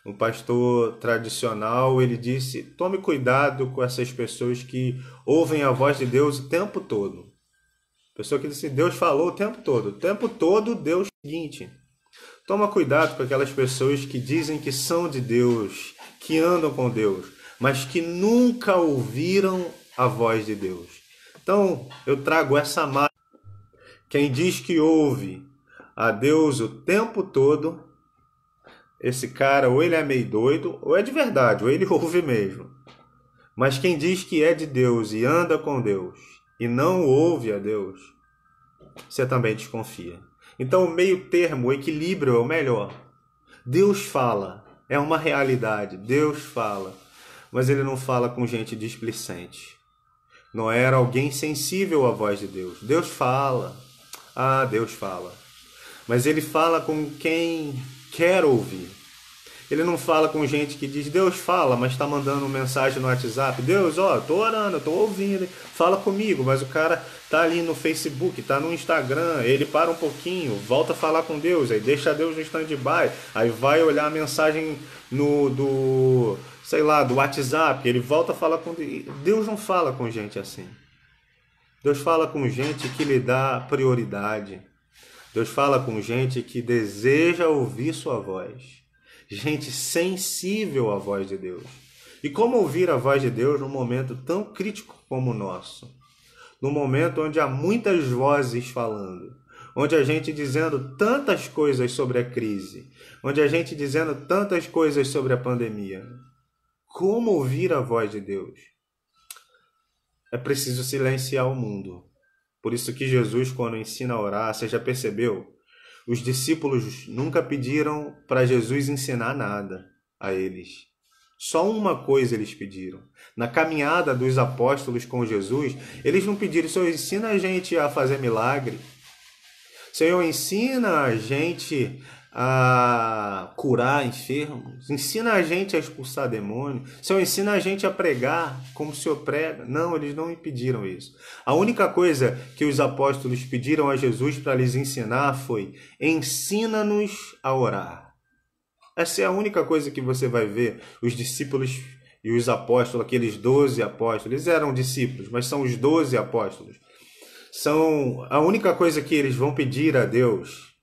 Um pastor tradicional, ele disse: tome cuidado com essas pessoas que ouvem a voz de Deus o tempo todo. Pessoa que disse: Deus falou o tempo todo Deus é o seguinte. Toma cuidado com aquelas pessoas que dizem que são de Deus, que andam com Deus, mas que nunca ouviram a voz de Deus. Então, eu trago essa marca. Quem diz que ouve a Deus o tempo todo, esse cara ou ele é meio doido, ou é de verdade, ou ele ouve mesmo. Mas quem diz que é de Deus e anda com Deus e não ouve a Deus, você também desconfia. Então o meio termo, o equilíbrio é o melhor. Deus fala, é uma realidade, Deus fala, mas ele não fala com gente displicente. Não era alguém sensível à voz de Deus. Deus fala, Deus fala, mas ele fala com quem quer ouvir. Ele não fala com gente que diz, Deus fala, mas está mandando mensagem no WhatsApp. Deus, tô orando, tô ouvindo, fala comigo. Mas o cara tá ali no Facebook, tá no Instagram, ele para um pouquinho, volta a falar com Deus, aí deixa Deus no stand-by, aí vai olhar a mensagem do WhatsApp, ele volta a falar com Deus. Deus não fala com gente assim. Deus fala com gente que lhe dá prioridade. Deus fala com gente que deseja ouvir sua voz. Gente sensível à voz de Deus. E como ouvir a voz de Deus num momento tão crítico como o nosso? Num momento onde há muitas vozes falando, onde a gente dizendo tantas coisas sobre a crise, onde a gente dizendo tantas coisas sobre a pandemia. Como ouvir a voz de Deus? É preciso silenciar o mundo. Por isso que Jesus, quando ensina a orar, você já percebeu? Os discípulos nunca pediram para Jesus ensinar nada a eles. Só uma coisa eles pediram. Na caminhada dos apóstolos com Jesus, eles não pediram, Senhor, ensina a gente a fazer milagre. Senhor, ensina a gente a curar enfermos. Ensina a gente a expulsar demônios. Senhor, ensina a gente a pregar como o Senhor prega. Não, eles não me pediram isso. A única coisa que os apóstolos pediram a Jesus para lhes ensinar foi: ensina-nos a orar. Essa é a única coisa que você vai ver os discípulos e os apóstolos, aqueles 12 apóstolos. Eles eram discípulos, mas são os 12 apóstolos. São a única coisa que eles vão pedir a Deus,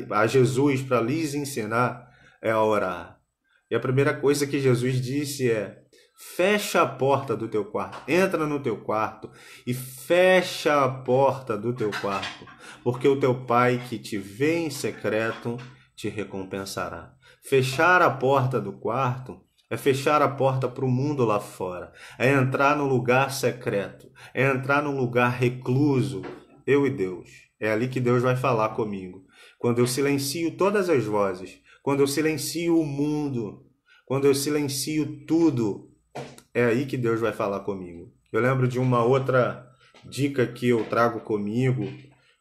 a Jesus, para lhes ensinar, é a orar. E a primeira coisa que Jesus disse é: fecha a porta do teu quarto, entra no teu quarto e fecha a porta do teu quarto, porque o teu Pai que te vê em secreto te recompensará. Fechar a porta do quarto é fechar a porta para o mundo lá fora, é entrar no lugar secreto, é entrar num lugar recluso, eu e Deus. É ali que Deus vai falar comigo. Quando eu silencio todas as vozes, quando eu silencio o mundo, quando eu silencio tudo, é aí que Deus vai falar comigo. Eu lembro de uma outra dica que eu trago comigo,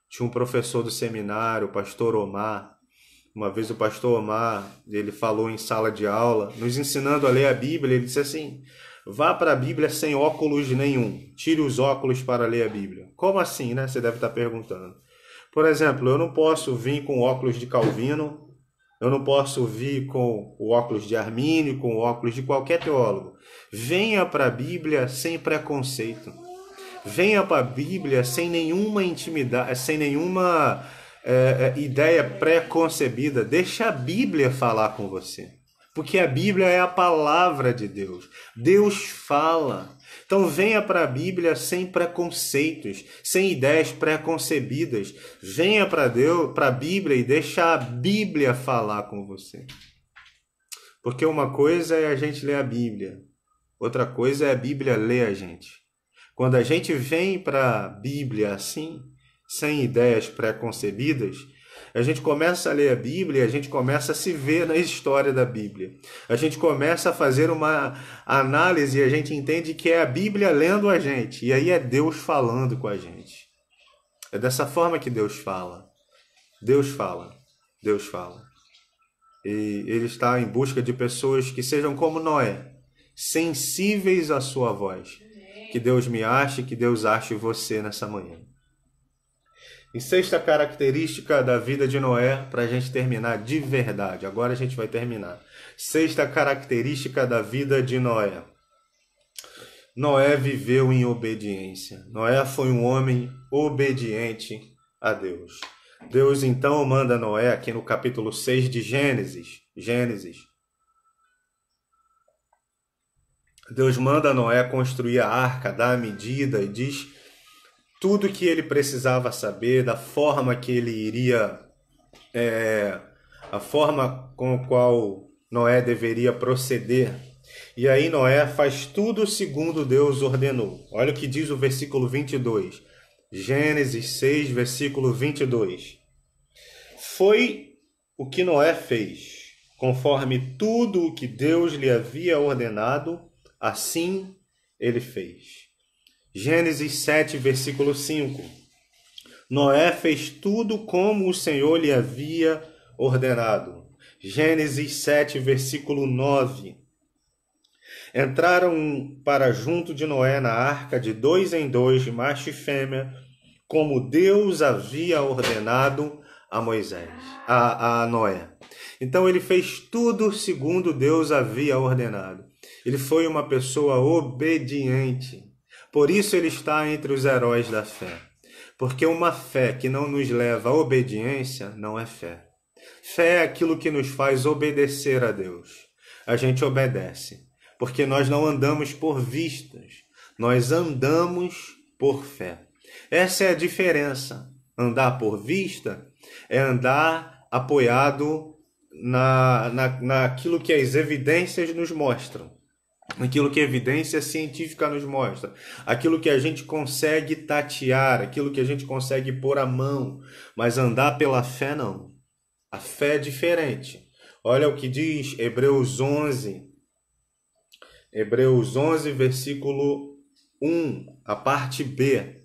de um professor do seminário, o pastor Omar. Uma vez o pastor Omar, ele falou em sala de aula, nos ensinando a ler a Bíblia, ele disse assim: vá para a Bíblia sem óculos nenhum, tire os óculos para ler a Bíblia. Como assim, né? Você deve estar perguntando. Por exemplo, eu não posso vir com óculos de Calvino, eu não posso vir com o óculos de Armínio, com o óculos de qualquer teólogo. Venha para a Bíblia sem preconceito. Venha para a Bíblia sem nenhuma intimidade, sem nenhuma ideia pré-concebida. Deixa a Bíblia falar com você. Porque a Bíblia é a palavra de Deus. Deus fala. Então venha para a Bíblia sem preconceitos, sem ideias pré-concebidas. Venha para a Bíblia e deixa a Bíblia falar com você. Porque uma coisa é a gente ler a Bíblia, outra coisa é a Bíblia ler a gente. Quando a gente vem para a Bíblia assim, sem ideias pré-concebidas, a gente começa a ler a Bíblia e a gente começa a se ver na história da Bíblia. A gente começa a fazer uma análise e a gente entende que é a Bíblia lendo a gente. E aí é Deus falando com a gente. É dessa forma que Deus fala. Deus fala. Deus fala. E Ele está em busca de pessoas que sejam como Noé, sensíveis à sua voz. Que Deus me ache, que Deus ache você nessa manhã. E sexta característica da vida de Noé, para a gente terminar de verdade. Agora a gente vai terminar. Sexta característica da vida de Noé. Noé viveu em obediência. Noé foi um homem obediente a Deus. Deus então manda Noé, aqui no capítulo 6 de Gênesis. Deus manda Noé construir a arca, dá a medida e diz tudo que ele precisava saber, da forma que ele iria, a forma com a qual Noé deveria proceder. E aí Noé faz tudo segundo Deus ordenou. Olha o que diz o versículo 22. Gênesis 6, versículo 22. Foi o que Noé fez, conforme tudo o que Deus lhe havia ordenado, assim ele fez. Gênesis 7, versículo 5. Noé fez tudo como o Senhor lhe havia ordenado. Gênesis 7, versículo 9. Entraram para junto de Noé na arca de 2 em 2, macho e fêmea, como Deus havia ordenado a Moisés, a Noé. Então ele fez tudo segundo Deus havia ordenado. Ele foi uma pessoa obediente. Por isso ele está entre os heróis da fé. Porque uma fé que não nos leva à obediência não é fé. Fé é aquilo que nos faz obedecer a Deus. A gente obedece, porque nós não andamos por vistas, nós andamos por fé. Essa é a diferença. Andar por vista é andar apoiado naquilo que as evidências nos mostram, aquilo que a evidência científica nos mostra, aquilo que a gente consegue tatear, aquilo que a gente consegue pôr a mão, mas andar pela fé não. A fé é diferente. Olha o que diz Hebreus 11, versículo 1, a parte B.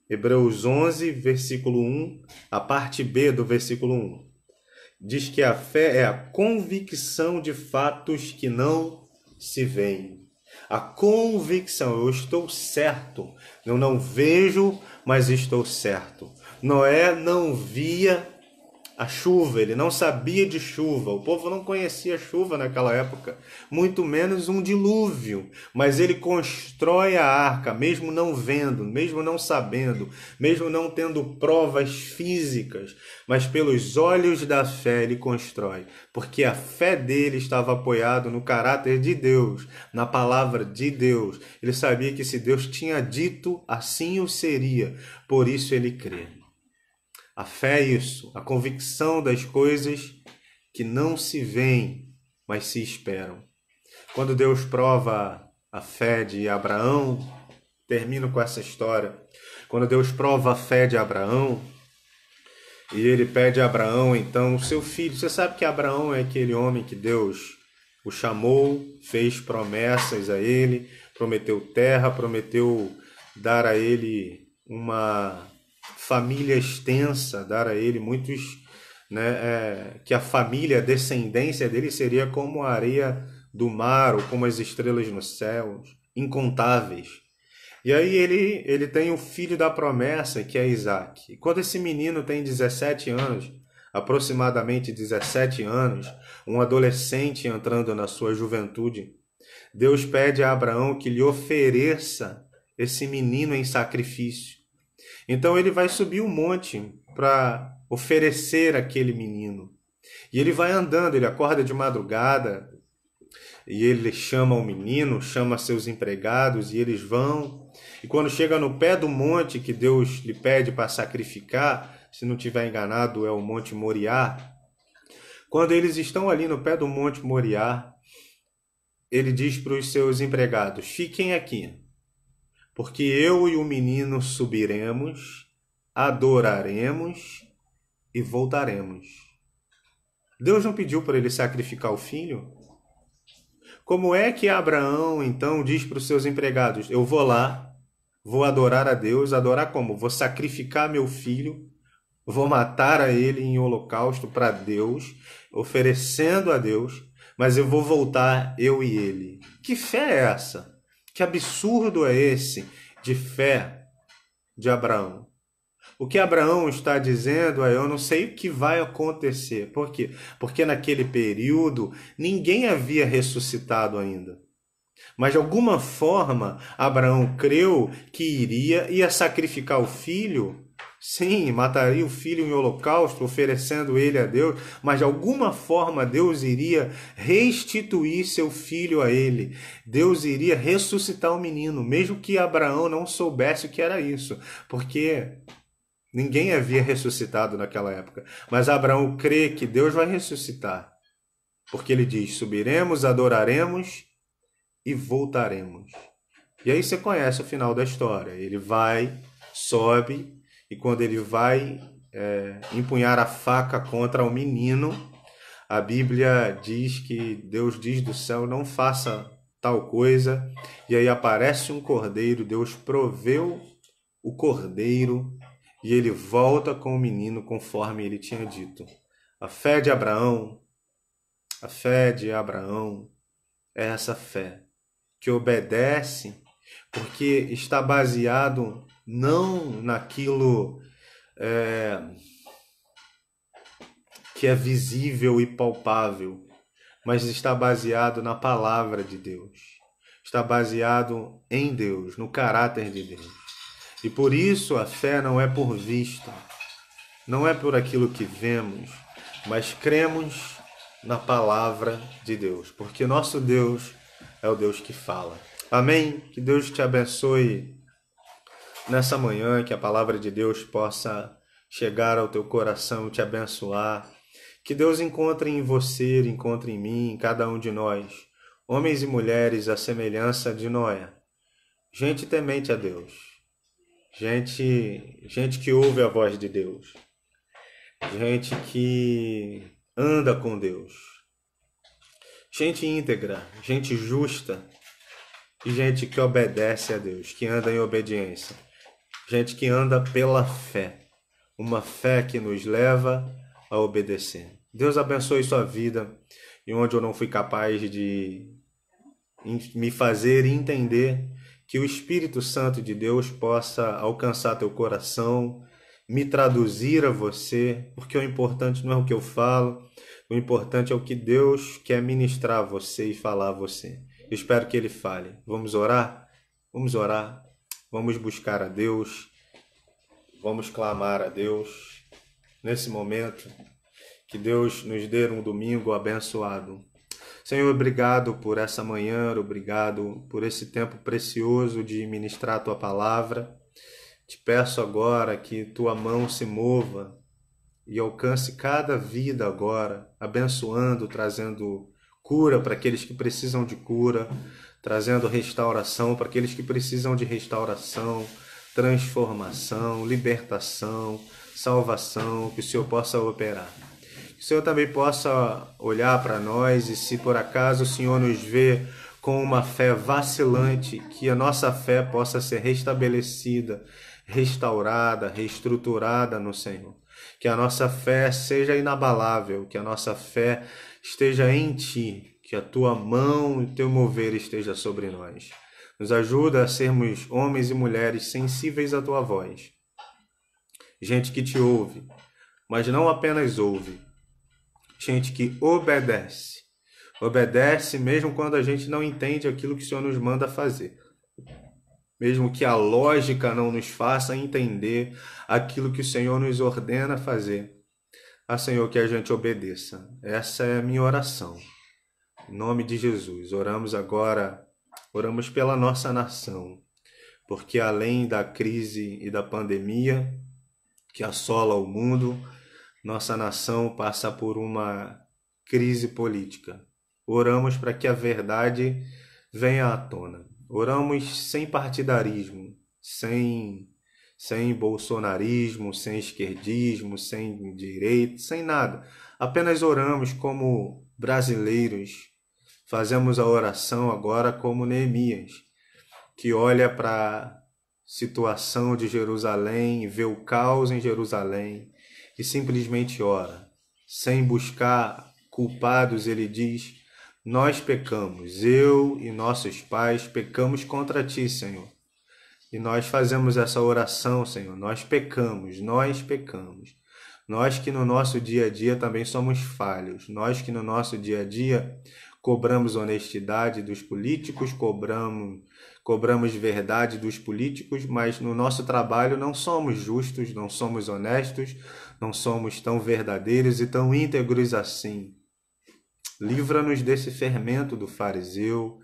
Hebreus 11, versículo 1, a parte B do versículo 1. Diz que a fé é a convicção de fatos que não se veem. A convicção, eu estou certo. Eu não vejo, mas estou certo. Noé não via a chuva, ele não sabia de chuva. O povo não conhecia chuva naquela época, muito menos um dilúvio. Mas ele constrói a arca, mesmo não vendo, mesmo não sabendo, mesmo não tendo provas físicas, mas pelos olhos da fé ele constrói, porque a fé dele estava apoiada no caráter de Deus, na palavra de Deus. Ele sabia que se Deus tinha dito, assim o seria, por isso ele crê. A fé é isso, a convicção das coisas que não se veem, mas se esperam. Quando Deus prova a fé de Abraão, termino com essa história. Quando Deus prova a fé de Abraão, e ele pede a Abraão, então, o seu filho. Você sabe que Abraão é aquele homem que Deus o chamou, fez promessas a ele, prometeu terra, prometeu dar a ele uma família extensa, dar a ele muitos, que a família, a descendência dele seria como a areia do mar ou como as estrelas nos céus, incontáveis. E aí ele tem o filho da promessa, que é Isaac. E quando esse menino tem 17 anos, aproximadamente 17 anos, um adolescente entrando na sua juventude, Deus pede a Abraão que lhe ofereça esse menino em sacrifício. Então ele vai subir o monte para oferecer aquele menino. E ele vai andando, ele acorda de madrugada e ele chama o menino, chama seus empregados e eles vão. E quando chega no pé do monte que Deus lhe pede para sacrificar, se não estiver enganado é o Monte Moriá, quando eles estão ali no pé do Monte Moriá, ele diz para os seus empregados: fiquem aqui, porque eu e o menino subiremos, adoraremos e voltaremos. Deus não pediu para ele sacrificar o filho? Como é que Abraão, então, diz para os seus empregados: eu vou lá, vou adorar a Deus, adorar como? Vou sacrificar meu filho, vou matar a ele em holocausto para Deus, oferecendo a Deus, mas eu vou voltar, eu e ele. Que fé é essa? Que absurdo é esse de fé de Abraão? O que Abraão está dizendo é: eu não sei o que vai acontecer. Por quê? Porque naquele período ninguém havia ressuscitado ainda. Mas de alguma forma Abraão creu que ia sacrificar o filho. Sim, mataria o filho em holocausto, oferecendo ele a Deus, mas de alguma forma Deus iria restituir seu filho a ele. Deus iria ressuscitar o menino, mesmo que Abraão não soubesse o que era isso, porque ninguém havia ressuscitado naquela época. Mas Abraão crê que Deus vai ressuscitar. Porque ele diz: subiremos, adoraremos e voltaremos. E aí você conhece o final da história. Ele vai, sobe, e quando ele vai empunhar a faca contra o menino, a Bíblia diz que Deus diz do céu: não faça tal coisa. E aí aparece um cordeiro, Deus proveu o cordeiro e ele volta com o menino conforme ele tinha dito. A fé de Abraão é essa fé que obedece porque está baseado não naquilo que é visível e palpável, mas está baseado na palavra de Deus. Está baseado em Deus, no caráter de Deus. E por isso a fé não é por vista, não é por aquilo que vemos, mas cremos na palavra de Deus, porque nosso Deus é o Deus que fala. Amém? Que Deus te abençoe nessa manhã, que a palavra de Deus possa chegar ao teu coração e te abençoar. Que Deus encontre em você, encontre em mim, em cada um de nós, homens e mulheres à semelhança de Noé. Gente temente a Deus. Gente que ouve a voz de Deus. Gente que anda com Deus. Gente íntegra, gente justa e gente que obedece a Deus, que anda em obediência. Gente que anda pela fé. Uma fé que nos leva a obedecer. Deus abençoe sua vida e onde eu não fui capaz de me fazer entender, que o Espírito Santo de Deus possa alcançar teu coração, me traduzir a você, porque o importante não é o que eu falo, o importante é o que Deus quer ministrar a você e falar a você. Eu espero que Ele fale. Vamos orar? Vamos orar. Vamos buscar a Deus. Vamos clamar a Deus nesse momento. Que Deus nos dê um domingo abençoado. Senhor, obrigado por essa manhã, obrigado por esse tempo precioso de ministrar a Tua palavra. Te peço agora que Tua mão se mova e alcance cada vida agora, abençoando, trazendo cura para aqueles que precisam de cura, trazendo restauração para aqueles que precisam de restauração, transformação, libertação, salvação, que o Senhor possa operar. Que o Senhor também possa olhar para nós e, se por acaso o Senhor nos vê com uma fé vacilante, que a nossa fé possa ser restabelecida, restaurada, reestruturada no Senhor. Que a nossa fé seja inabalável, que a nossa fé esteja em Ti, que a Tua mão e o Teu mover esteja sobre nós. Nos ajuda a sermos homens e mulheres sensíveis à Tua voz. Gente que Te ouve, mas não apenas ouve. Gente que obedece. Obedece mesmo quando a gente não entende aquilo que o Senhor nos manda fazer. Mesmo que a lógica não nos faça entender aquilo que o Senhor nos ordena fazer. Senhor, que a gente obedeça. Essa é a minha oração. Em nome de Jesus. Oramos agora, oramos pela nossa nação. Porque além da crise e da pandemia que assola o mundo, nossa nação passa por uma crise política. Oramos para que a verdade venha à tona. Oramos sem partidarismo, sem bolsonarismo, sem esquerdismo, sem direita, sem nada. Apenas oramos como brasileiros. Fazemos a oração agora como Neemias, que olha para a situação de Jerusalém, vê o caos em Jerusalém e simplesmente ora. Sem buscar culpados, ele diz: nós pecamos, eu e nossos pais pecamos contra Ti, Senhor. E nós fazemos essa oração, Senhor. Nós pecamos. Nós que no nosso dia a dia também somos falhos. Nós que no nosso dia a dia cobramos honestidade dos políticos, cobramos verdade dos políticos, mas no nosso trabalho não somos justos, não somos honestos, não somos tão verdadeiros e tão íntegros assim. Livra-nos desse fermento do fariseu.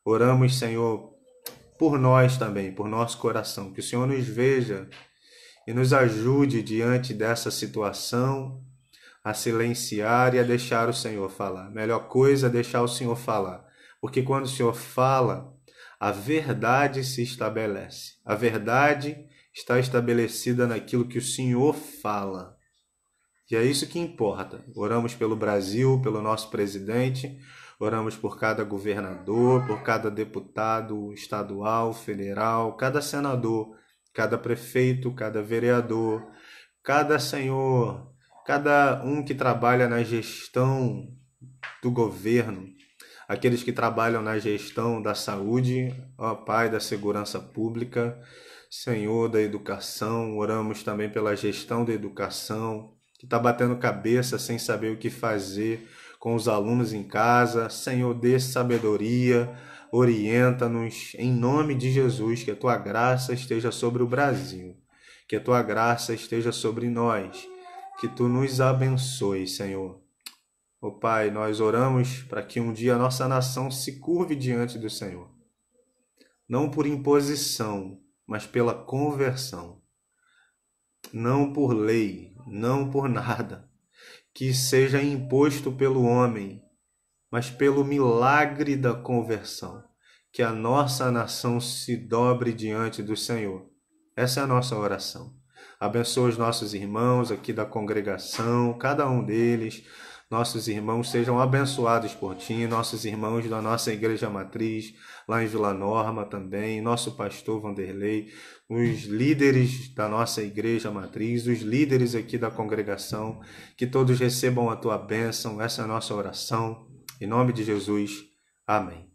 Oramos, Senhor, por nós também, por nosso coração, que o Senhor nos veja e nos ajude diante dessa situação, a silenciar e a deixar o Senhor falar. Melhor coisa é deixar o Senhor falar. Porque quando o Senhor fala, a verdade se estabelece. A verdade está estabelecida naquilo que o Senhor fala. E é isso que importa. Oramos pelo Brasil, pelo nosso presidente, oramos por cada governador, por cada deputado estadual, federal, cada senador, cada prefeito, cada vereador, cada senhor, cada um que trabalha na gestão do governo, aqueles que trabalham na gestão da saúde, ó Pai, da segurança pública, Senhor da educação, oramos também pela gestão da educação, que está batendo cabeça sem saber o que fazer com os alunos em casa. Senhor, dê sabedoria, orienta-nos em nome de Jesus, que a Tua graça esteja sobre o Brasil, que a Tua graça esteja sobre nós, que Tu nos abençoe, Senhor. Ó Pai, nós oramos para que um dia a nossa nação se curve diante do Senhor, não por imposição, mas pela conversão, não por lei, não por nada que seja imposto pelo homem, mas pelo milagre da conversão, que a nossa nação se dobre diante do Senhor. Essa é a nossa oração. Abençoa os nossos irmãos aqui da congregação, cada um deles. Nossos irmãos sejam abençoados por Ti, nossos irmãos da nossa igreja matriz, lá em Vila Norma também, nosso pastor Vanderlei, os líderes da nossa igreja matriz, os líderes aqui da congregação, que todos recebam a Tua bênção, essa é a nossa oração, em nome de Jesus, amém.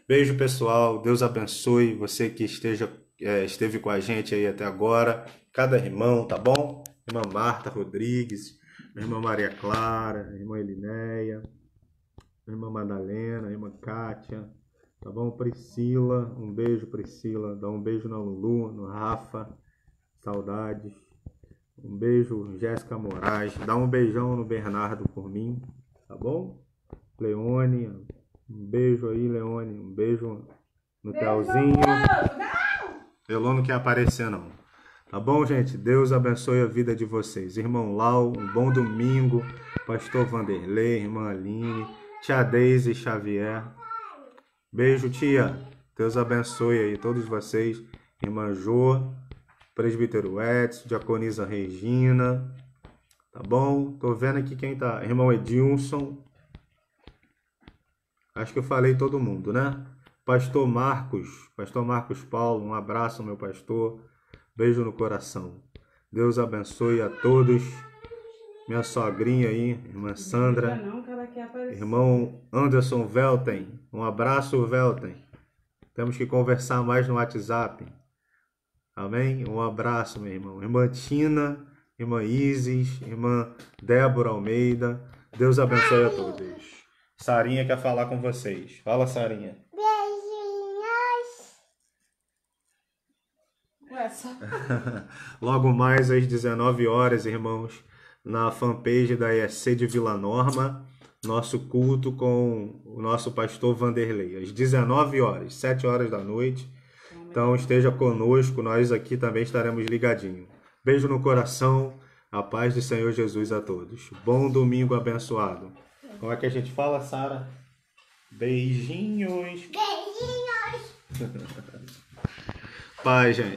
Beijo pessoal, Deus abençoe você que esteve com a gente aí até agora, cada irmão, tá bom? Irmã Marta Rodrigues, irmã Maria Clara, irmã Elinéia, irmã Madalena, irmã Kátia, tá bom? Priscila, um beijo Priscila, dá um beijo na Lulu, no Rafa, saudades, um beijo Jéssica Moraes, dá um beijão no Bernardo por mim, tá bom? Leone, um beijo aí Leone, um beijo no Telzinho, Elô não quer aparecer não. Tá bom, gente? Deus abençoe a vida de vocês. Irmão Lau, um bom domingo. Pastor Vanderlei, irmã Aline, tia Deise Xavier. Beijo, tia. Deus abençoe aí todos vocês. Irmã Jô, presbítero Edson, diaconisa Regina. Tá bom? Tô vendo aqui quem tá. Irmão Edilson. Acho que eu falei todo mundo, né? Pastor Marcos Paulo, um abraço, meu pastor. Beijo no coração. Deus abençoe a todos. Minha sogrinha aí, irmã Sandra. Irmão Anderson Velten. Um abraço, Velten. Temos que conversar mais no WhatsApp. Amém? Um abraço, meu irmão. Irmã Tina, irmã Isis, irmã Débora Almeida. Deus abençoe a todos. Sarinha quer falar com vocês. Fala, Sarinha. Logo mais às 19 horas, irmãos, na fanpage da ESC de Vila Norma, nosso culto com o nosso pastor Vanderlei, às 19 horas, 7 horas da noite. Então esteja conosco, nós aqui também estaremos ligadinhos. Beijo no coração, a paz do Senhor Jesus a todos. Bom domingo abençoado. Como é que a gente fala, Sara? Beijinhos. Beijinhos. Paz, gente.